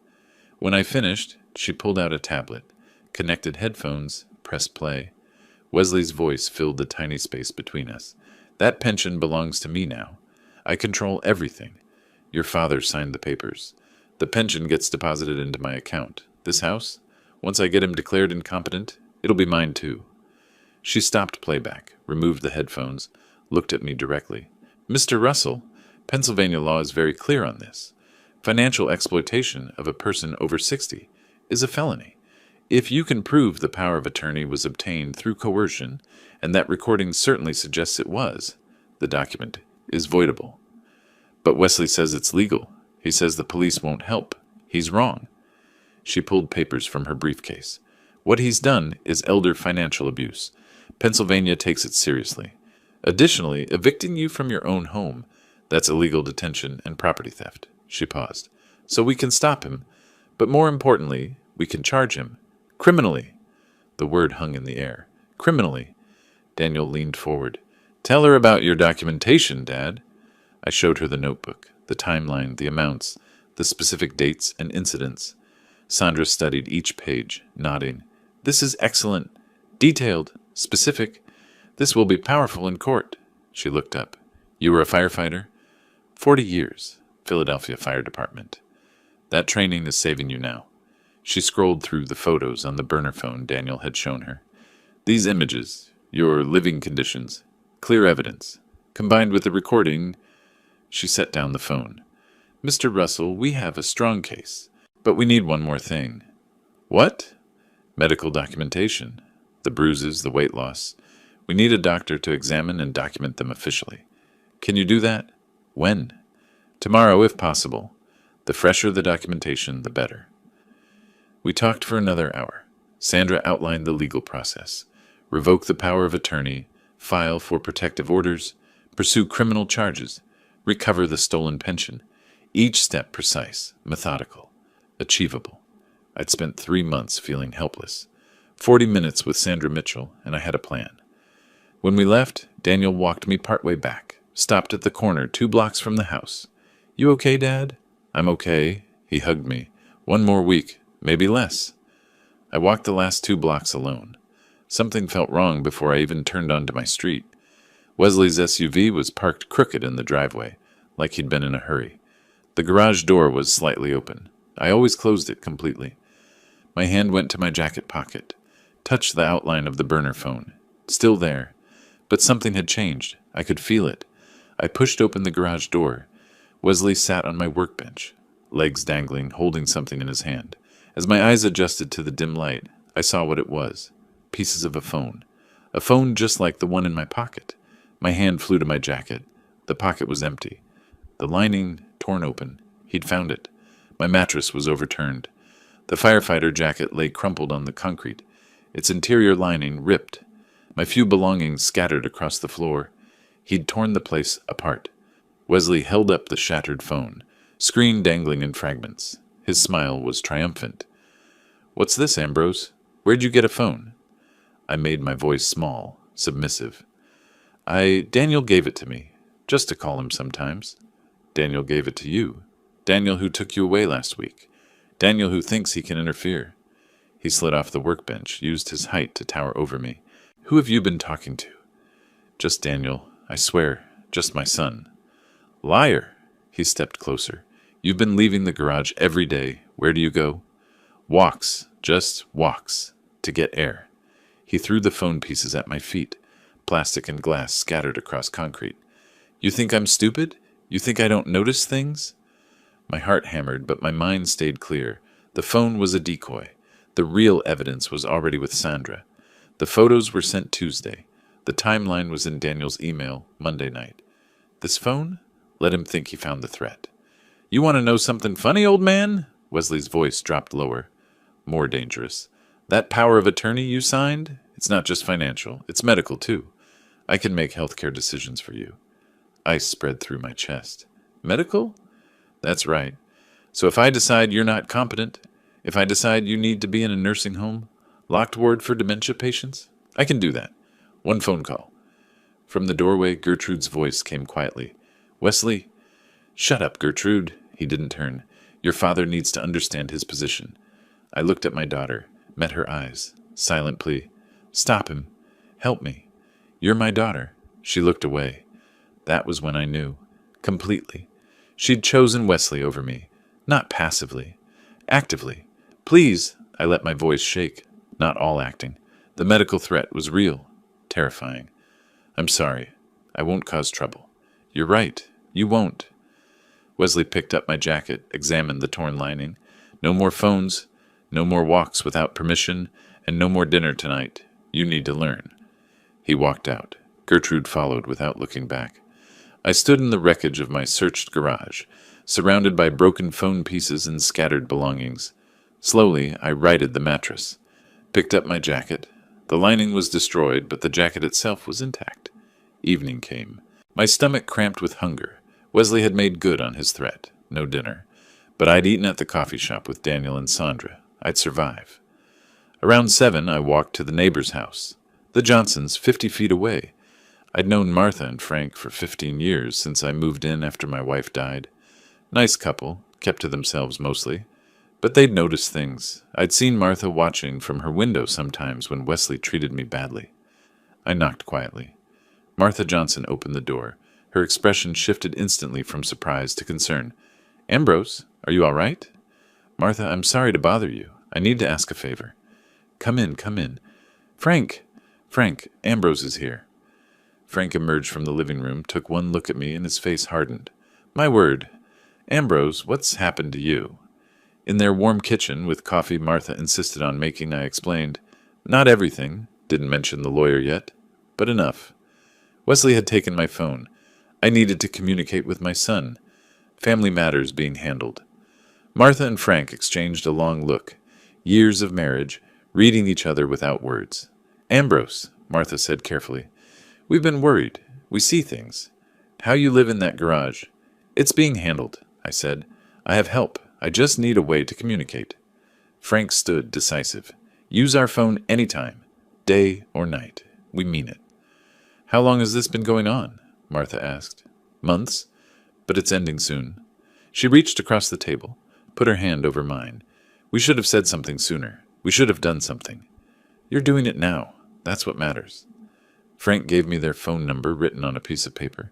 When I finished, she pulled out a tablet, connected headphones, pressed play. Wesley's voice filled the tiny space between us. That pension belongs to me now. I control everything. Your father signed the papers. The pension gets deposited into my account. This house? Once I get him declared incompetent, it'll be mine too. She stopped playback, removed the headphones, looked at me directly. Mr. Russell, Pennsylvania law is very clear on this. Financial exploitation of a person over 60 is a felony. If you can prove the power of attorney was obtained through coercion, and that recording certainly suggests it was, the document is voidable. But Wesley says it's legal. He says the police won't help. He's wrong. She pulled papers from her briefcase. What he's done is elder financial abuse. Pennsylvania takes it seriously. Additionally, evicting you from your own home, that's illegal detention and property theft. She paused. So we can stop him, but more importantly, we can charge him. Criminally. The word hung in the air. Criminally. Daniel leaned forward. Tell her about your documentation, Dad. I showed her the notebook, the timeline, the amounts, the specific dates and incidents. Sandra studied each page, nodding. This is excellent. Detailed. Specific. This will be powerful in court. She looked up. You were a firefighter? 40 years. Philadelphia Fire Department. That training is saving you now. She scrolled through the photos on the burner phone Daniel had shown her. These images, your living conditions, clear evidence. Combined with the recording, she set down the phone. Mr. Russell, we have a strong case, but we need one more thing. What? Medical documentation. The bruises, the weight loss. We need a doctor to examine and document them officially. Can you do that? When? Tomorrow, if possible. The fresher the documentation, the better. We talked for another hour. Sandra outlined the legal process. Revoke the power of attorney, file for protective orders, pursue criminal charges, recover the stolen pension. Each step precise, methodical, achievable. I'd spent 3 months feeling helpless. 40 minutes with Sandra Mitchell, and I had a plan. When we left, Daniel walked me partway back, stopped at the corner 2 blocks from the house. You okay, Dad? I'm okay. He hugged me. 1 more week, maybe less. I walked the last 2 blocks alone. Something felt wrong before I even turned onto my street. Wesley's SUV was parked crooked in the driveway, like he'd been in a hurry. The garage door was slightly open. I always closed it completely. My hand went to my jacket pocket, touched the outline of the burner phone. Still there. But something had changed. I could feel it. I pushed open the garage door. Wesley sat on my workbench, legs dangling, holding something in his hand. As my eyes adjusted to the dim light, I saw what it was. Pieces of a phone. A phone just like the one in my pocket. My hand flew to my jacket. The pocket was empty. The lining torn open. He'd found it. My mattress was overturned. The firefighter jacket lay crumpled on the concrete, its interior lining ripped. My few belongings scattered across the floor. He'd torn the place apart. Wesley held up the shattered phone, screen dangling in fragments. His smile was triumphant. What's this, Ambrose? Where'd you get a phone? I made my voice small, submissive. Daniel gave it to me, just to call him sometimes. Daniel gave it to you. Daniel who took you away last week. Daniel who thinks he can interfere. He slid off the workbench, used his height to tower over me. Who have you been talking to? Just Daniel, I swear, just my son. Liar! He stepped closer. You've been leaving the garage every day. Where do you go? Walks, just walks, to get air. He threw the phone pieces at my feet, plastic and glass scattered across concrete. You think I'm stupid? You think I don't notice things? My heart hammered, but my mind stayed clear. The phone was a decoy. The real evidence was already with Sandra. The photos were sent Tuesday. The timeline was in Daniel's email Monday night. This phone? Let him think he found the threat. You want to know something funny, old man? Wesley's voice dropped lower. More dangerous. That power of attorney you signed? It's not just financial. It's medical, too. I can make healthcare decisions for you. Ice spread through my chest. Medical? That's right. So if I decide you're not competent, if I decide you need to be in a nursing home, locked ward for dementia patients, I can do that. One phone call. From the doorway, Gertrude's voice came quietly. Wesley, shut up, Gertrude. He didn't turn. Your father needs to understand his position. I looked at my daughter, met her eyes. Silent plea. Stop him. Help me. You're my daughter. She looked away. That was when I knew. Completely. She'd chosen Wesley over me. Not passively. Actively. Please, I let my voice shake. Not all acting. The medical threat was real. Terrifying. I'm sorry. I won't cause trouble. You're right. You won't. Wesley picked up my jacket, examined the torn lining. No more phones, no more walks without permission, and no more dinner tonight. You need to learn. He walked out. Gertrude followed without looking back. I stood in the wreckage of my searched garage, surrounded by broken phone pieces and scattered belongings. Slowly, I righted the mattress. Picked up my jacket. The lining was destroyed, but the jacket itself was intact. Evening came. My stomach cramped with hunger. Wesley had made good on his threat. No dinner. But I'd eaten at the coffee shop with Daniel and Sandra. I'd survive. Around 7, I walked to the neighbor's house. The Johnsons, 50 feet away. I'd known Martha and Frank for 15 years since I moved in after my wife died. Nice couple, kept to themselves mostly. But they'd noticed things. I'd seen Martha watching from her window sometimes when Wesley treated me badly. I knocked quietly. Martha Johnson opened the door. Her expression shifted instantly from surprise to concern. Ambrose, are you all right? Martha, I'm sorry to bother you. I need to ask a favor. Come in, come in. Frank, Ambrose is here. Frank emerged from the living room, took one look at me, and his face hardened. My word. Ambrose, what's happened to you? In their warm kitchen, with coffee Martha insisted on making, I explained. Not everything. Didn't mention the lawyer yet. But enough. Wesley had taken my phone. I needed to communicate with my son. Family matters being handled. Martha and Frank exchanged a long look. Years of marriage, reading each other without words. Ambrose, Martha said carefully. We've been worried. We see things. How you live in that garage. It's being handled, I said. I have help. I just need a way to communicate. Frank stood decisive. Use our phone anytime, day or night. We mean it. How long has this been going on? Martha asked. Months, but it's ending soon. She reached across the table, put her hand over mine. We should have said something sooner. We should have done something. You're doing it now. That's what matters. Frank gave me their phone number written on a piece of paper.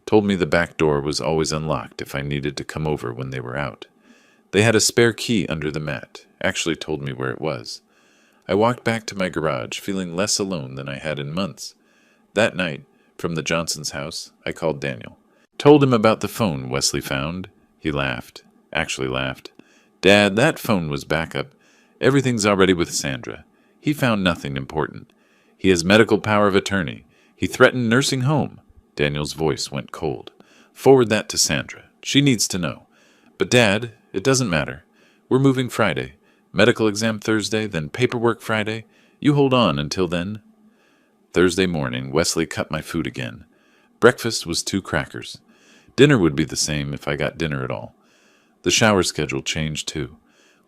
Told me the back door was always unlocked if I needed to come over when they were out. They had a spare key under the mat. Actually told me where it was. I walked back to my garage, feeling less alone than I had in months. That night, from the Johnsons' house, I called Daniel. Told him about the phone Wesley found. He laughed. Actually laughed. Dad, that phone was backup. Everything's already with Sandra. He found nothing important. He has medical power of attorney. He threatened nursing home. Daniel's voice went cold. Forward that to Sandra. She needs to know. But Dad, it doesn't matter. We're moving Friday. Medical exam Thursday, then paperwork Friday. You hold on until then. Thursday morning, Wesley cut my food again. Breakfast was 2 crackers. Dinner would be the same if I got dinner at all. The shower schedule changed too.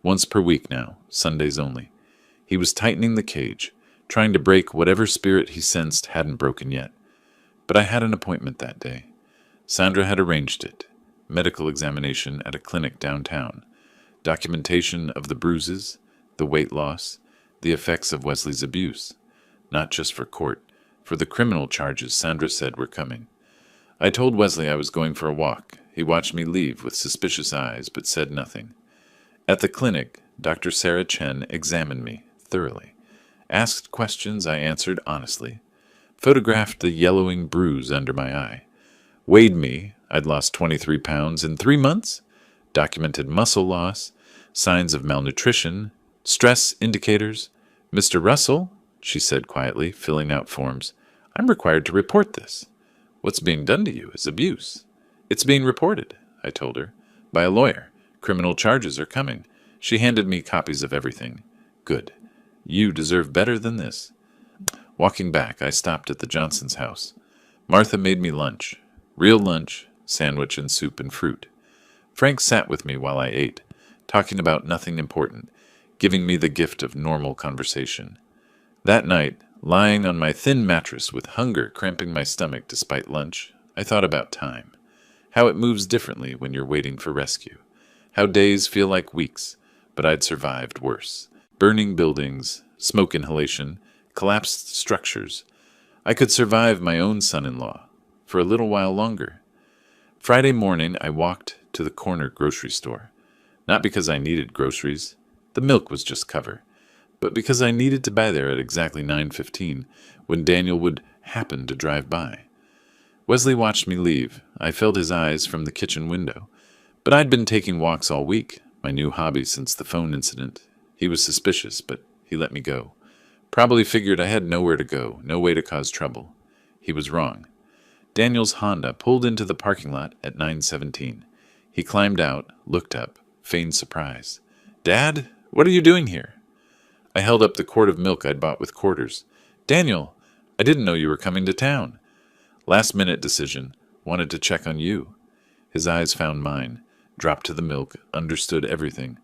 Once per week now, Sundays only. He was tightening the cage, trying to break whatever spirit he sensed hadn't broken yet. But I had an appointment that day. Sandra had arranged it. Medical examination at a clinic downtown. Documentation of the bruises, the weight loss, the effects of Wesley's abuse. Not just for court, for the criminal charges Sandra said were coming. I told Wesley I was going for a walk. He watched me leave with suspicious eyes, but said nothing. At the clinic, Dr. Sarah Chen examined me thoroughly. Asked questions I answered honestly. Photographed the yellowing bruise under my eye. Weighed me. I'd lost 23 pounds in 3 months. Documented muscle loss, signs of malnutrition, stress indicators. Mr. Russell, she said quietly, filling out forms, I'm required to report this. What's being done to you is abuse. It's being reported, I told her. By a lawyer. Criminal charges are coming. She handed me copies of everything. Good. You deserve better than this. Walking back, I stopped at the Johnsons' house. Martha made me lunch. Real lunch, sandwich and soup and fruit. Frank sat with me while I ate, talking about nothing important, giving me the gift of normal conversation. That night, lying on my thin mattress with hunger cramping my stomach despite lunch, I thought about time. How it moves differently when you're waiting for rescue. How days feel like weeks, but I'd survived worse. Burning buildings, smoke inhalation, collapsed structures. I could survive my own son-in-law for a little while longer. Friday morning, I walked to the corner grocery store. Not because I needed groceries. The milk was just cover. But because I needed to buy there at exactly 9:15, when Daniel would happen to drive by. Wesley watched me leave. I felt his eyes from the kitchen window. But I'd been taking walks all week, my new hobby since the phone incident. He was suspicious, but he let me go. Probably figured I had nowhere to go, no way to cause trouble. He was wrong. Daniel's Honda pulled into the parking lot at 9:17. He climbed out, looked up, feigned surprise. "Dad, what are you doing here?" I held up the quart of milk I'd bought with quarters. "Daniel, I didn't know you were coming to town." Last-minute decision. Wanted to check on you. His eyes found mine, dropped to the milk, understood everything.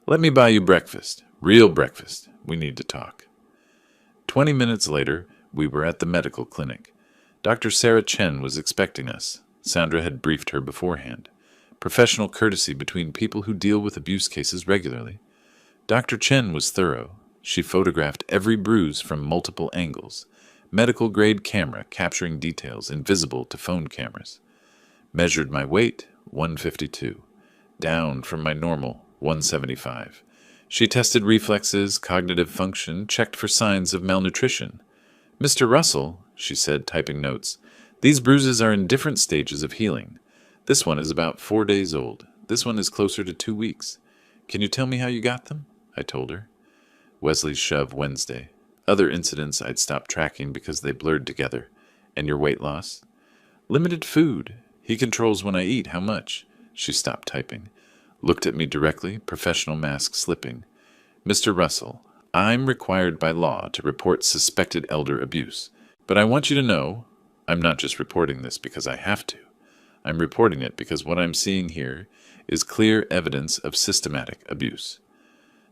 "Let me buy you breakfast. Real breakfast. We need to talk." 20 minutes later, we were at the medical clinic. Dr. Sarah Chen was expecting us. Sandra had briefed her beforehand. Professional courtesy between people who deal with abuse cases regularly. Dr. Chen was thorough. She photographed every bruise from multiple angles. Medical-grade camera capturing details invisible to phone cameras. Measured my weight, 152. Down from my normal, 175. She tested reflexes, cognitive function, checked for signs of malnutrition. "Mr. Russell," she said, typing notes, "these bruises are in different stages of healing. This one is about 4 days old. This one is closer to 2 weeks. Can you tell me how you got them?" I told her. Wesley's shove Wednesday. Other incidents I'd stopped tracking because they blurred together. "And your weight loss?" "Limited food. He controls when I eat, how much." She stopped typing. Looked at me directly, professional mask slipping. "Mr. Russell, I'm required by law to report suspected elder abuse. But I want you to know, I'm not just reporting this because I have to. I'm reporting it because what I'm seeing here is clear evidence of systematic abuse.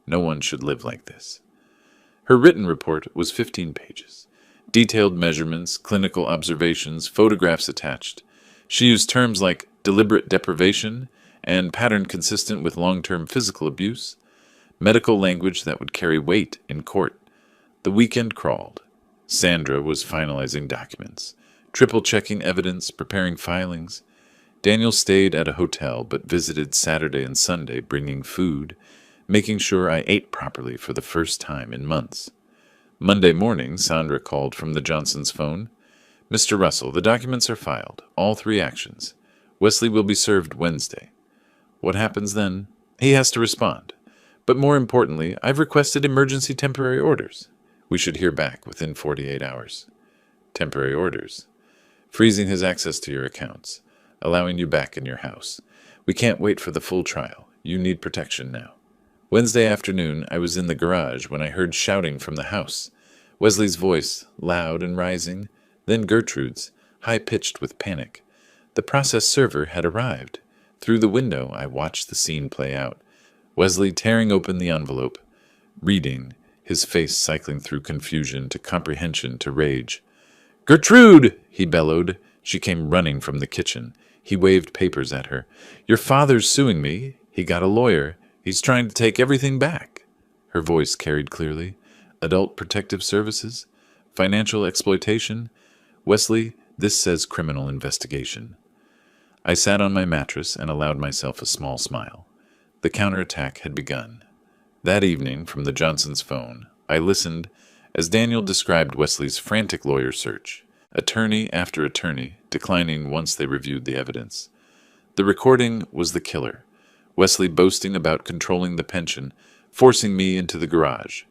No one should live like this." Her written report was 15 pages. Detailed measurements, clinical observations, photographs attached. She used terms like deliberate deprivation and pattern consistent with long-term physical abuse, medical language that would carry weight in court. The weekend crawled. Sandra was finalizing documents, triple-checking evidence, preparing filings. Daniel stayed at a hotel but visited Saturday and Sunday, bringing food, making sure I ate properly for the first time in months. Monday morning, Sandra called from the Johnsons' phone. "Mr. Russell, the documents are filed, all 3 actions. Wesley will be served Wednesday." What happens then? He has to respond. But more importantly, I've requested emergency temporary orders. We should hear back within 48 hours. Temporary orders. Freezing his access to your accounts. Allowing you back in your house. We can't wait for the full trial. You need protection now. Wednesday afternoon, I was in the garage when I heard shouting from the house. Wesley's voice, loud and rising, then Gertrude's, high-pitched with panic. The process server had arrived. Through the window, I watched the scene play out. Wesley tearing open the envelope, reading, his face cycling through confusion to comprehension to rage. "Gertrude!" he bellowed. She came running from the kitchen. He waved papers at her. "Your father's suing me. He got a lawyer. He's trying to take everything back." Her voice carried clearly. "Adult Protective Services? Financial exploitation? Wesley, this says criminal investigation." I sat on my mattress and allowed myself a small smile. The counterattack had begun. That evening, from the Johnsons' phone, I listened as Daniel described Wesley's frantic lawyer search, attorney after attorney declining once they reviewed the evidence. The recording was the killer. Wesley boasting about controlling the pension, forcing me into the garage.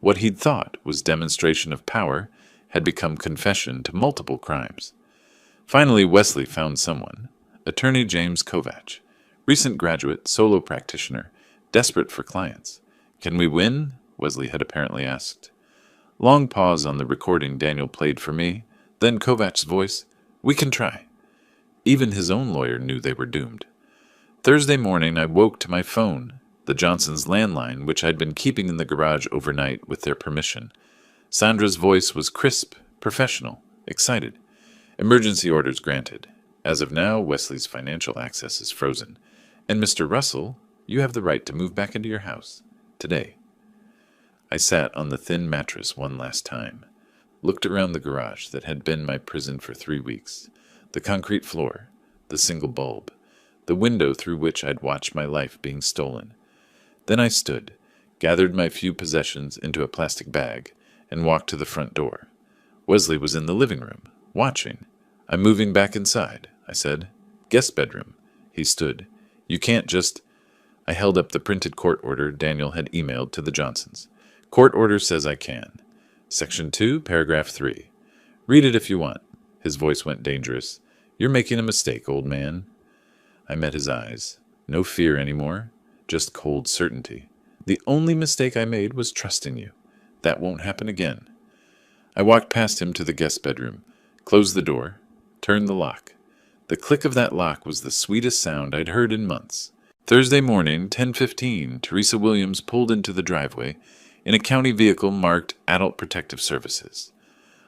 What he'd thought was demonstration of power had become confession to multiple crimes. Finally, Wesley found someone. Attorney James Kovach, Recent graduate, solo practitioner, desperate for clients. Can we win? Wesley had apparently asked. Long pause on the recording Daniel played for me, then Kovach's voice. We can try. Even his own lawyer knew they were doomed. Thursday morning I woke to my phone, the Johnsons' landline, which I'd been keeping in the garage overnight with their permission. Sandra's voice was crisp, professional, excited. Emergency orders granted. As of now, Wesley's financial access is frozen. And Mr. Russell, you have the right to move back into your house. Today. I sat on the thin mattress one last time, looked around the garage that had been my prison for 3 weeks, the concrete floor, the single bulb, the window through which I'd watched my life being stolen. Then I stood, gathered my few possessions into a plastic bag, and walked to the front door. Wesley was in the living room, watching. I'm moving back inside, I said. Guest bedroom. He stood. You can't just... I held up the printed court order Daniel had emailed to the Johnsons. Court order says I can. Section 2, paragraph 3. Read it if you want. His voice went dangerous. You're making a mistake, old man. I met his eyes. No fear anymore, just cold certainty. The only mistake I made was trusting you. That won't happen again. I walked past him to the guest bedroom, closed the door, turned the lock. The click of that lock was the sweetest sound I'd heard in months. Thursday morning, 10:15, Teresa Williams pulled into the driveway in a county vehicle marked Adult Protective Services.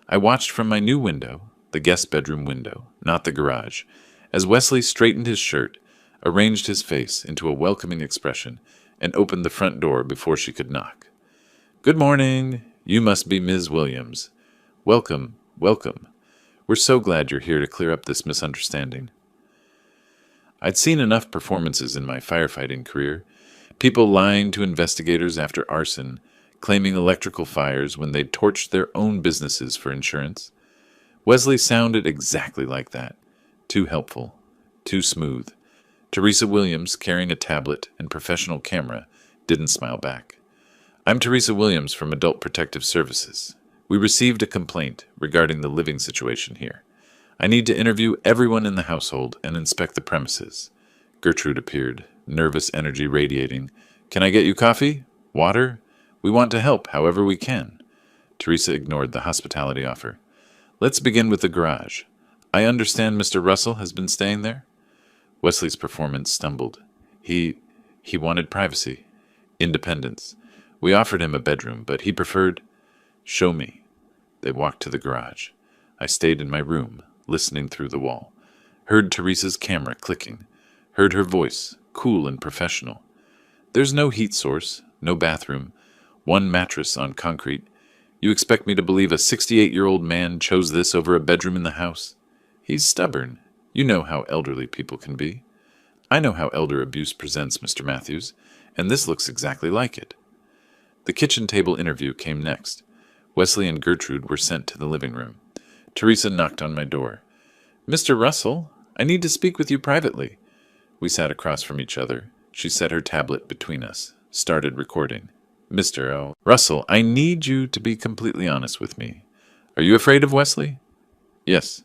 I watched from my new window, the guest bedroom window, not the garage, as Wesley straightened his shirt, arranged his face into a welcoming expression, and opened the front door before she could knock. Good morning. You must be Ms. Williams. Welcome, welcome. We're so glad you're here to clear up this misunderstanding. I'd seen enough performances in my firefighting career, people lying to investigators after arson, claiming electrical fires when they'd torched their own businesses for insurance. Wesley sounded exactly like that. Too helpful. Too smooth. Teresa Williams, carrying a tablet and professional camera, didn't smile back. I'm Teresa Williams from Adult Protective Services. We received a complaint regarding the living situation here. I need to interview everyone in the household and inspect the premises. Gertrude appeared, nervous energy radiating. Can I get you coffee? Water? We want to help however we can. Teresa ignored the hospitality offer. Let's begin with the garage. I understand Mr. Russell has been staying there? Wesley's performance stumbled. He wanted privacy, independence. We offered him a bedroom, but he preferred... Show me. They walked to the garage. I stayed in my room, listening through the wall. Heard Teresa's camera clicking. Heard her voice, cool and professional. There's no heat source, no bathroom, one mattress on concrete. You expect me to believe a 68-year-old man chose this over a bedroom in the house? He's stubborn. You know how elderly people can be. I know how elder abuse presents, Mr. Matthews, and this looks exactly like it. The kitchen table interview came next. Wesley and Gertrude were sent to the living room. Teresa knocked on my door. Mr. Russell, I need to speak with you privately. We sat across from each other. She set her tablet between us, started recording. Mr. Russell, I need you to be completely honest with me. Are you afraid of Wesley? Yes.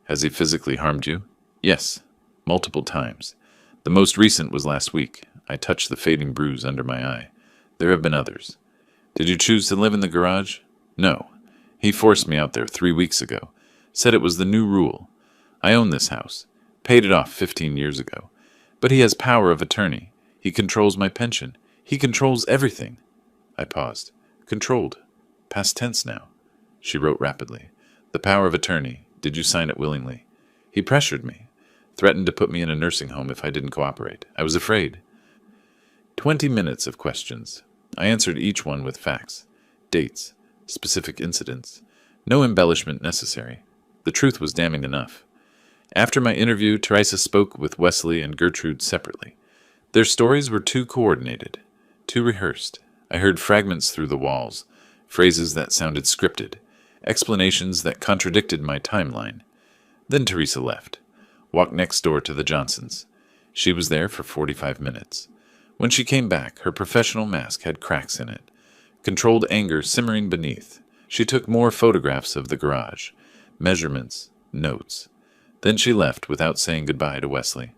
Has he physically harmed you? Yes, multiple times. The most recent was last week. I touched the fading bruise under my eye. There have been others. Did you choose to live in the garage? No. He forced me out there 3 weeks ago. Said it was the new rule. I own this house. Paid it off 15 years ago. But he has power of attorney. He controls my pension. He controls everything. I paused. Controlled. Past tense now. She wrote rapidly. The power of attorney. Did you sign it willingly? He pressured me. Threatened to put me in a nursing home if I didn't cooperate. I was afraid. 20 minutes of questions. I answered each one with facts, dates, specific incidents. No embellishment necessary. The truth was damning enough. After my interview, Teresa spoke with Wesley and Gertrude separately. Their stories were too coordinated, too rehearsed. I heard fragments through the walls, phrases that sounded scripted, explanations that contradicted my timeline. Then Teresa left, walked next door to the Johnsons. She was there for 45 minutes. When she came back, her professional mask had cracks in it, controlled anger simmering beneath. She took more photographs of the garage, measurements, notes. Then she left without saying goodbye to Wesley.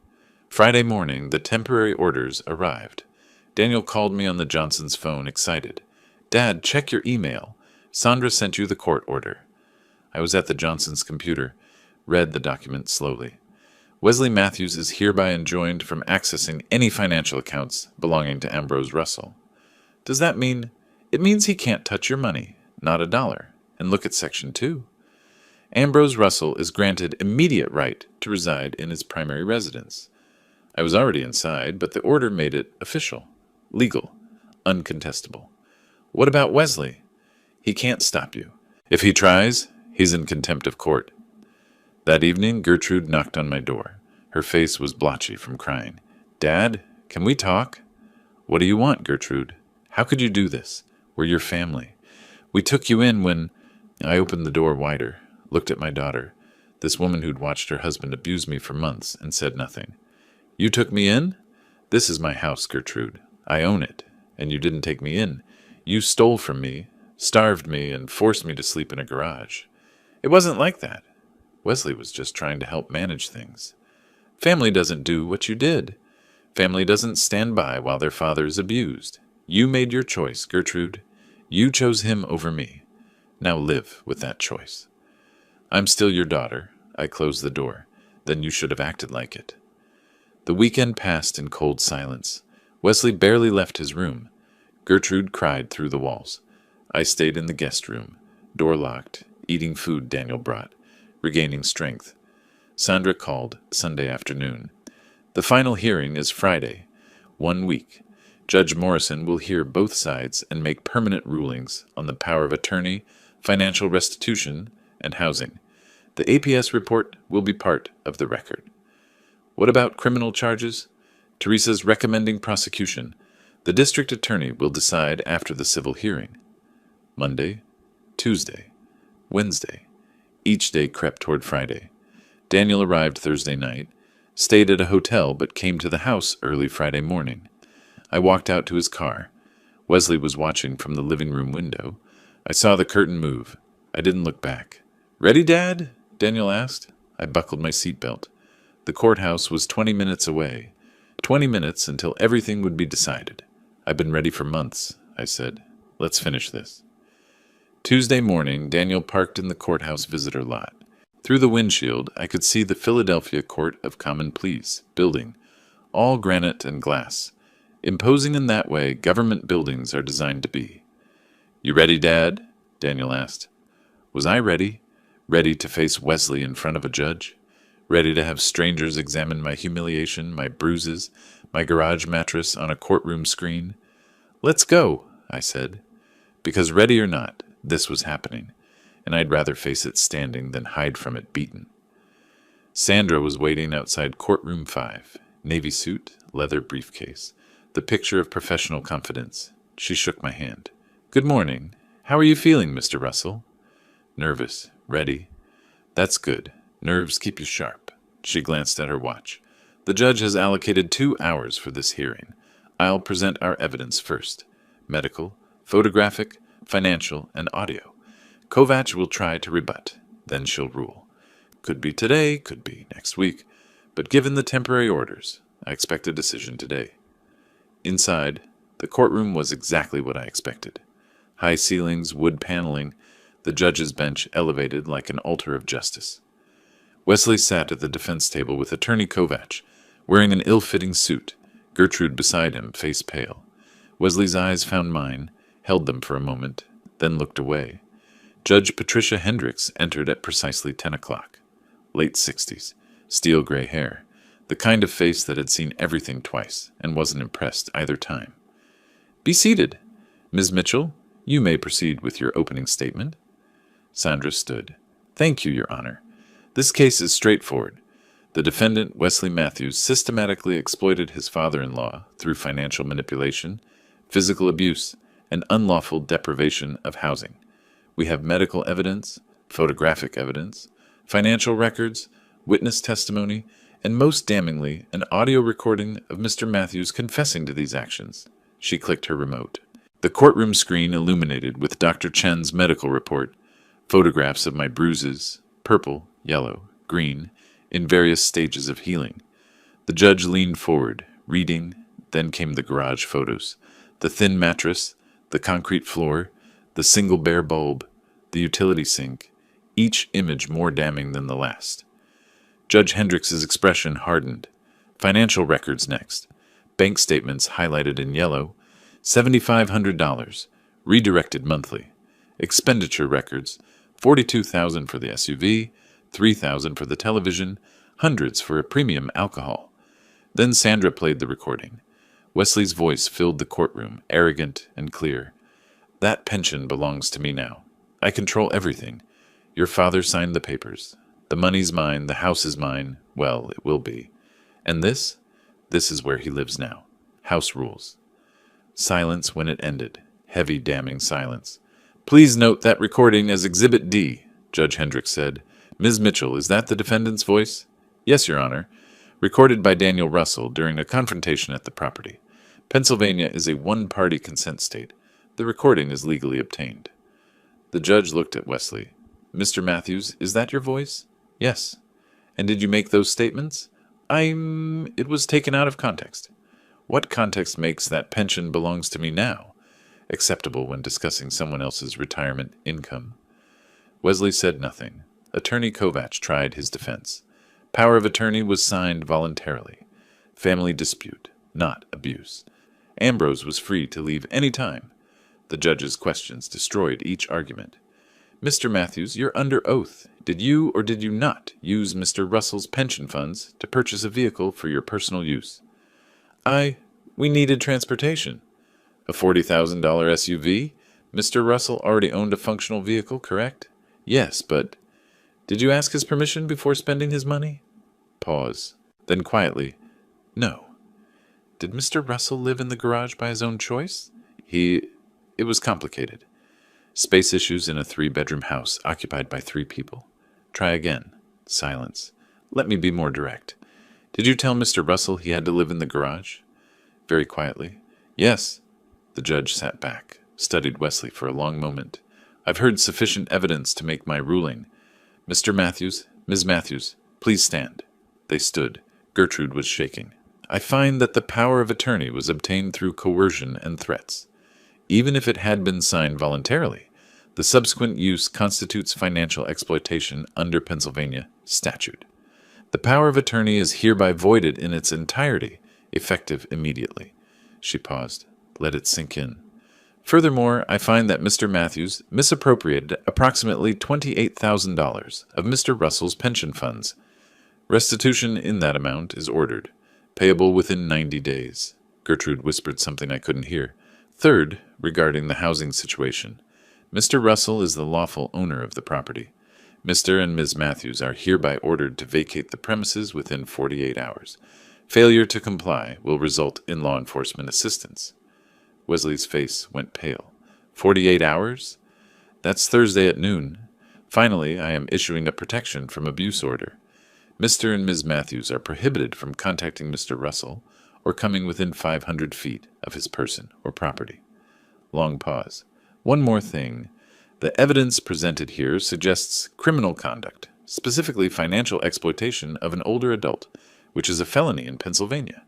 Friday morning, the temporary orders arrived. Daniel called me on the Johnsons' phone, excited. "Dad, check your email. Sandra sent you the court order." I was at the Johnsons' computer, read the document slowly. Wesley Matthews is hereby enjoined from accessing any financial accounts belonging to Ambrose Russell. Does that mean? It means he can't touch your money, not a dollar. And look at Section 2. Ambrose Russell is granted immediate right to reside in his primary residence. I was already inside, but the order made it official, legal, uncontestable. What about Wesley? He can't stop you. If he tries, he's in contempt of court. That evening, Gertrude knocked on my door. Her face was blotchy from crying. "Dad, can we talk?" "What do you want, Gertrude? How could you do this? We're your family. We took you in when—" I opened the door wider, looked at my daughter, this woman who'd watched her husband abuse me for months, and said nothing. "You took me in? This is my house, Gertrude. I own it, and you didn't take me in. You stole from me, starved me, and forced me to sleep in a garage. It wasn't like that. Wesley was just trying to help manage things. Family doesn't do what you did. Family doesn't stand by while their father is abused. You made your choice, Gertrude. You chose him over me. Now live with that choice. I'm still your daughter." I closed the door. "Then you should have acted like it." The weekend passed in cold silence. Wesley barely left his room. Gertrude cried through the walls. I stayed in the guest room, door locked, eating food Daniel brought, regaining strength. Sandra called Sunday afternoon. The final hearing is Friday. 1 week. Judge Morrison will hear both sides and make permanent rulings on the power of attorney, financial restitution, and housing. The APS report will be part of the record. What about criminal charges? Teresa's recommending prosecution. The district attorney will decide after the civil hearing. Monday, Tuesday, Wednesday. Each day crept toward Friday. Daniel arrived Thursday night, stayed at a hotel but came to the house early Friday morning. I walked out to his car. Wesley was watching from the living room window. I saw the curtain move. I didn't look back. "Ready, Dad?" Daniel asked. I buckled my seatbelt. The courthouse was 20 minutes away. 20 minutes until everything would be decided. "I've been ready for months," I said. "Let's finish this." Tuesday morning, Daniel parked in the courthouse visitor lot. Through the windshield, I could see the Philadelphia Court of Common Pleas building, all granite and glass. Imposing in that way government buildings are designed to be. "You ready, Dad?" Daniel asked. Was I ready? Ready to face Wesley in front of a judge? Ready to have strangers examine my humiliation, my bruises, my garage mattress on a courtroom screen? "Let's go," I said. Because ready or not, this was happening, and I'd rather face it standing than hide from it beaten. Sandra was waiting outside courtroom 5, navy suit, leather briefcase, the picture of professional confidence. She shook my hand. "Good morning. How are you feeling, Mr. Russell?" "Nervous. Ready." "That's good. Nerves keep you sharp." She glanced at her watch. "The judge has allocated 2 hours for this hearing. I'll present our evidence first. Medical, photographic, financial, and audio. Kovach will try to rebut. Then she'll rule. Could be today, could be next week. But given the temporary orders, I expect a decision today." Inside, the courtroom was exactly what I expected. High ceilings, wood paneling, the judge's bench elevated like an altar of justice. Wesley sat at the defense table with Attorney Kovach, wearing an ill-fitting suit, Gertrude beside him, face pale. Wesley's eyes found mine, held them for a moment, then looked away. Judge Patricia Hendricks entered at precisely 10 o'clock. Late 60s, steel-gray hair, the kind of face that had seen everything twice and wasn't impressed either time. "Be seated. Ms. Mitchell, you may proceed with your opening statement." Sandra stood. "Thank you, Your Honor. This case is straightforward. The defendant, Wesley Matthews, systematically exploited his father-in-law through financial manipulation, physical abuse, and unlawful deprivation of housing. We have medical evidence, photographic evidence, financial records, witness testimony, and most damningly, an audio recording of Mr. Matthews confessing to these actions." She clicked her remote. The courtroom screen illuminated with Dr. Chen's medical report, photographs of my bruises, purple, yellow, green, in various stages of healing. The judge leaned forward, reading. Then came the garage photos. The thin mattress, the concrete floor, the single bare bulb, the utility sink, each image more damning than the last. Judge Hendricks's expression hardened. Financial records next. Bank statements highlighted in yellow. $7,500, redirected monthly. Expenditure records. $42,000 for the SUV, $3,000 for the television, hundreds for a premium alcohol. Then Sandra played the recording. Wesley's voice filled the courtroom, arrogant and clear. That pension belongs to me now. I control everything. Your father signed the papers. The money's mine, the house is mine. Well, it will be. And this is where he lives now. House rules. Silence when it ended. Heavy, damning silence. Please note that recording as Exhibit D, Judge Hendricks said. Ms. Mitchell, is that the defendant's voice? Yes, Your Honor. Recorded by Daniel Russell during a confrontation at the property. Pennsylvania is a one-party consent state. The recording is legally obtained. The judge looked at Wesley. Mr. Matthews, is that your voice? Yes. And did you make those statements? It was taken out of context. What context makes that pension belongs to me now acceptable when discussing someone else's retirement income? Wesley said nothing. Attorney Kovach tried his defense. Power of attorney was signed voluntarily. Family dispute, not abuse. Ambrose was free to leave any time. The judge's questions destroyed each argument. Mr. Matthews, you're under oath. Did you or did you not use Mr. Russell's pension funds to purchase a vehicle for your personal use? We needed transportation. A $40,000 SUV? Mr. Russell already owned a functional vehicle, correct? Yes, but did you ask his permission before spending his money? Pause. Then quietly, no. Did Mr. Russell live in the garage by his own choice? It was complicated. Space issues in a 3-bedroom house occupied by 3 people. Try again. Silence. Let me be more direct. Did you tell Mr. Russell he had to live in the garage? Very quietly. Yes. The judge sat back, studied Wesley for a long moment. I've heard sufficient evidence to make my ruling. Mr. Matthews, Ms. Matthews, please stand. They stood. Gertrude was shaking. I find that the power of attorney was obtained through coercion and threats. Even if it had been signed voluntarily, the subsequent use constitutes financial exploitation under Pennsylvania statute. The power of attorney is hereby voided in its entirety, effective immediately. She paused. Let it sink in. Furthermore, I find that Mr. Matthews misappropriated approximately $28,000 of Mr. Russell's pension funds. Restitution in that amount is ordered, payable within 90 days. Gertrude whispered something I couldn't hear. Third, regarding the housing situation. Mr. Russell is the lawful owner of the property. Mr. and Ms. Matthews are hereby ordered to vacate the premises within 48 hours. Failure to comply will result in law enforcement assistance. Wesley's face went pale. 48 hours? That's Thursday at noon. Finally, I am issuing a protection from abuse order. Mr. and Ms. Matthews are prohibited from contacting Mr. Russell or coming within 500 feet of his person or property. Long pause. One more thing. The evidence presented here suggests criminal conduct, specifically financial exploitation of an older adult, which is a felony in Pennsylvania.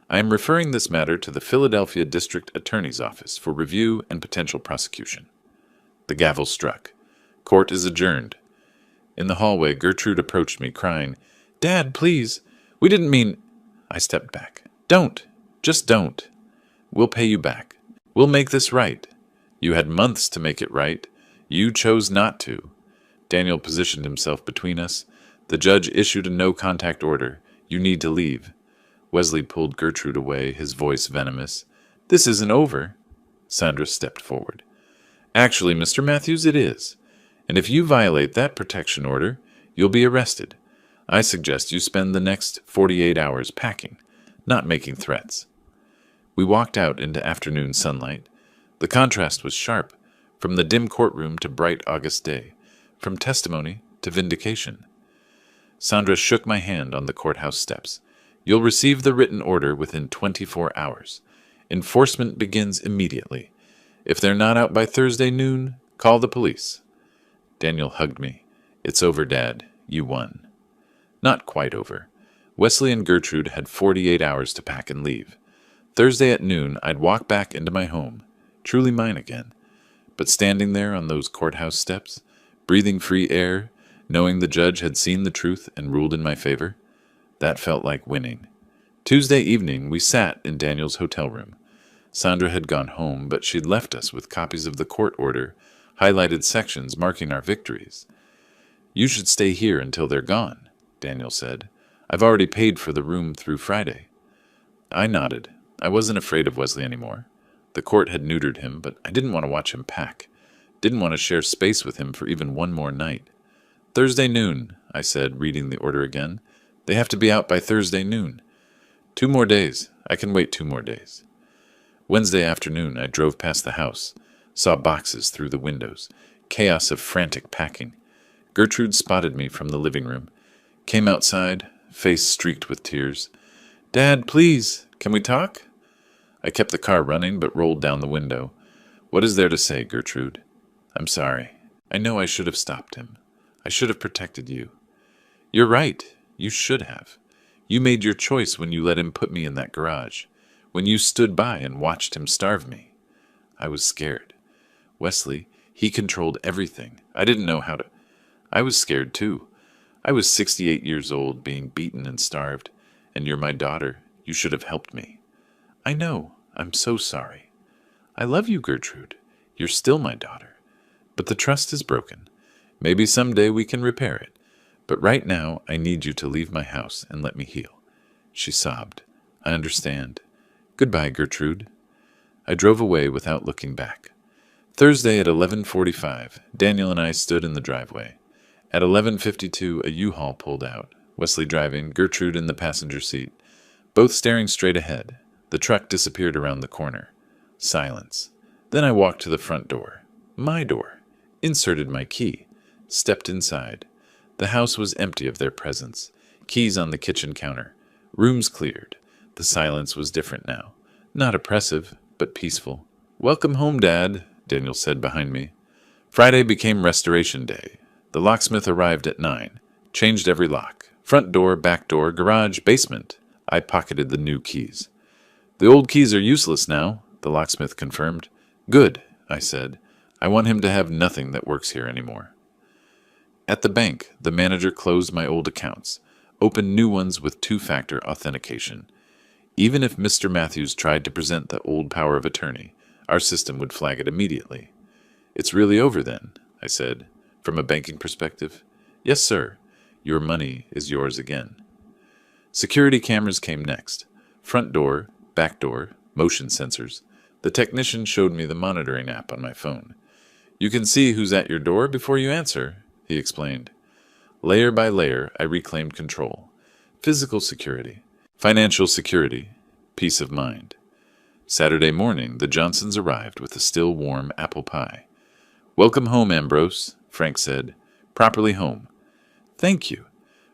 I am referring this matter to the Philadelphia District Attorney's Office for review and potential prosecution. The gavel struck. Court is adjourned. In the hallway, Gertrude approached me, crying, Dad, please. We didn't mean... I stepped back. Don't. Just don't. We'll pay you back. We'll make this right. You had months to make it right. You chose not to. Daniel positioned himself between us. The judge issued a no-contact order. You need to leave. Wesley pulled Gertrude away, his voice venomous. This isn't over. Sandra stepped forward. Actually, Mr. Matthews, it is. And if you violate that protection order, you'll be arrested. I suggest you spend the next 48 hours packing, not making threats. We walked out into afternoon sunlight. The contrast was sharp, from the dim courtroom to bright August day, from testimony to vindication. Sandra shook my hand on the courthouse steps. You'll receive the written order within 24 hours. Enforcement begins immediately. If they're not out by Thursday noon, call the police. Daniel hugged me. It's over, Dad. You won. Not quite over. Wesley and Gertrude had 48 hours to pack and leave. Thursday at noon, I'd walk back into my home, truly mine again. But standing there on those courthouse steps, breathing free air, knowing the judge had seen the truth and ruled in my favor, that felt like winning. Tuesday evening, we sat in Daniel's hotel room. Sandra had gone home, but she'd left us with copies of the court order, highlighted sections marking our victories. "You should stay here until they're gone," Daniel said. "I've already paid for the room through Friday." I nodded. I wasn't afraid of Wesley anymore. The court had neutered him, but I didn't want to watch him pack. Didn't want to share space with him for even one more night. "Thursday noon," I said, reading the order again. "They have to be out by Thursday noon. 2 more days. I can wait 2 more days." Wednesday afternoon, I drove past the house, saw boxes through the windows, chaos of frantic packing. Gertrude spotted me from the living room, came outside, face streaked with tears. "Dad, please, can we talk?" I kept the car running but rolled down the window. "What is there to say, Gertrude?" "I'm sorry. I know I should have stopped him. I should have protected you." "You're right. You should have. You made your choice when you let him put me in that garage, when you stood by and watched him starve me." I was scared. Wesley, he controlled everything. I didn't know how to. I was scared too. I was 68 years old, being beaten and starved, and you're my daughter. You should have helped me. "I know. I'm so sorry." "I love you, Gertrude. You're still my daughter. But the trust is broken. Maybe someday we can repair it. But right now, I need you to leave my house and let me heal." She sobbed. "I understand. Goodbye, Gertrude." I drove away without looking back. Thursday at 11:45, Daniel and I stood in the driveway. At 11:52, a U-Haul pulled out, Wesley driving, Gertrude in the passenger seat, both staring straight ahead. The truck disappeared around the corner. Silence. Then I walked to the front door. My door. Inserted my key. Stepped inside. The house was empty of their presence. Keys on the kitchen counter. Rooms cleared. The silence was different now. Not oppressive, but peaceful. "Welcome home, Dad," Daniel said behind me. Friday became Restoration Day. The locksmith arrived at 9. Changed every lock. Front door, back door, garage, basement. I pocketed the new keys. "The old keys are useless now," the locksmith confirmed. "Good," I said. "I want him to have nothing that works here anymore." At the bank, the manager closed my old accounts, opened new ones with 2-factor authentication. Even if Mr. Matthews tried to present the old power of attorney, our system would flag it immediately. "It's really over then," I said, "from a banking perspective?" "Yes, sir. Your money is yours again." Security cameras came next. Front door, back door, motion sensors. The technician showed me the monitoring app on my phone. "You can see who's at your door before you answer," he explained. Layer by layer, I reclaimed control. Physical security. Financial security. Peace of mind. Saturday morning, the Johnsons arrived with a still warm apple pie. "Welcome home, Ambrose," Frank said. "Properly home." "Thank you.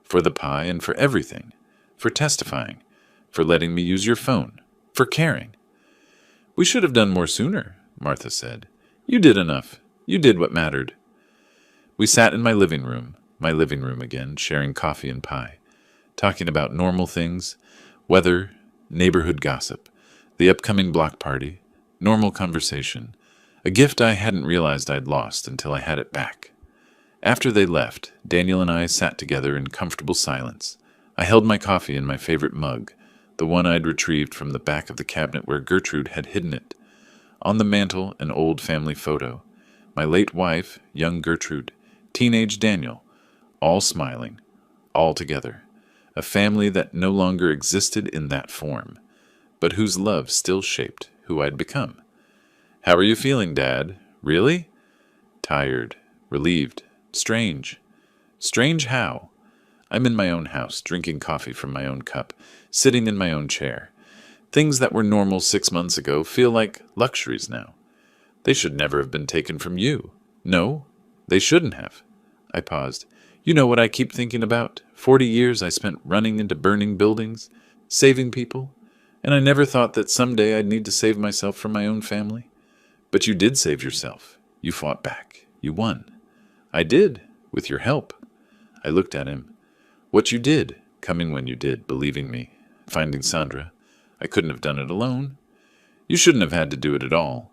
For the pie and for everything. For testifying. For letting me use your phone. For caring." "We should have done more sooner," Martha said. "You did enough. You did what mattered." We sat in my living room again, sharing coffee and pie, talking about normal things, weather, neighborhood gossip, the upcoming block party, normal conversation, a gift I hadn't realized I'd lost until I had it back. After they left, Daniel and I sat together in comfortable silence. I held my coffee in my favorite mug, the one I'd retrieved from the back of the cabinet where Gertrude had hidden it. On the mantel, an old family photo. My late wife, young Gertrude, teenage Daniel, all smiling, all together. A family that no longer existed in that form, but whose love still shaped who I'd become. "How are you feeling, Dad? Really?" "Tired, relieved, strange." "Strange how?" "I'm in my own house, drinking coffee from my own cup, sitting in my own chair. Things that were normal 6 months ago feel like luxuries now. They should never have been taken from you. No, they shouldn't have." I paused. "You know what I keep thinking about? 40 years I spent running into burning buildings, saving people, and I never thought that someday I'd need to save myself from my own family. But you did save yourself. You fought back. You won." "I did, with your help." I looked at him. "What you did, coming when you did, believing me, finding Sandra. I couldn't have done it alone. You shouldn't have had to do it at all.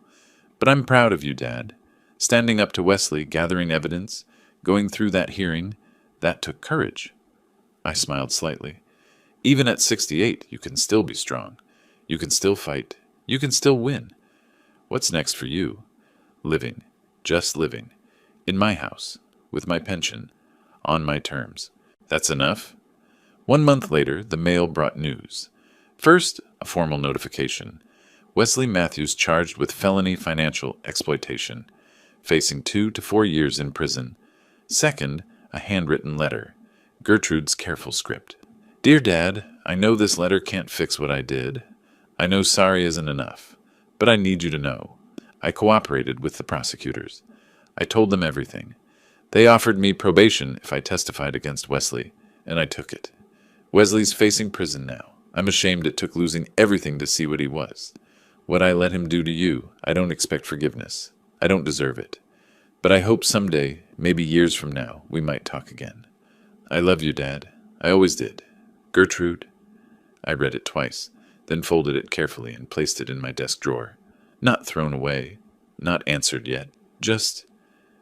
But I'm proud of you, Dad. Standing up to Wesley, gathering evidence, going through that hearing, that took courage. I smiled slightly. Even at 68, you can still be strong. You can still fight. You can still win. What's next for you? Living. Just living. In my house. With my pension. On my terms. That's enough? 1 month later, the mail brought news. First, a formal notification. Wesley Matthews charged with felony financial exploitation, facing 2 to 4 years in prison. Second, a handwritten letter. Gertrude's careful script. Dear Dad, I know this letter can't fix what I did. I know sorry isn't enough, but I need you to know. I cooperated with the prosecutors. I told them everything. They offered me probation if I testified against Wesley, and I took it. Wesley's facing prison now. I'm ashamed it took losing everything to see what he was. What I let him do to you, I don't expect forgiveness. I don't deserve it. But I hope someday, maybe years from now, we might talk again. I love you, Dad. I always did. Gertrude. I read it twice, then folded it carefully and placed it in my desk drawer. Not thrown away, not answered yet, just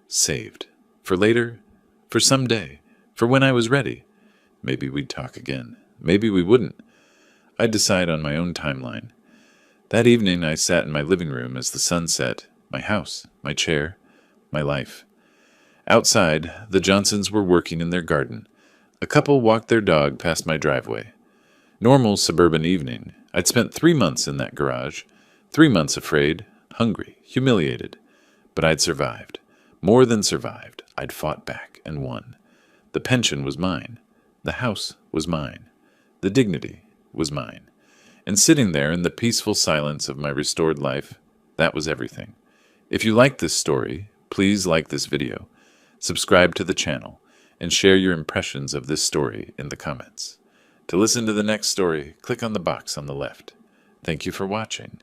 saved. For later, for someday, for when I was ready. Maybe we'd talk again. Maybe we wouldn't. I'd decide on my own timeline. That evening I sat in my living room as the sun set, my house, my chair, my life. Outside, the Johnsons were working in their garden. A couple walked their dog past my driveway. Normal suburban evening. I'd spent 3 months in that garage. 3 months afraid, hungry, humiliated. But I'd survived. More than survived. I'd fought back and won. The pension was mine. The house was mine. The dignity was mine. And sitting there in the peaceful silence of my restored life, that was everything. If you like this story, please like this video, subscribe to the channel, and share your impressions of this story in the comments. To listen to the next story, click on the box on the left. Thank you for watching.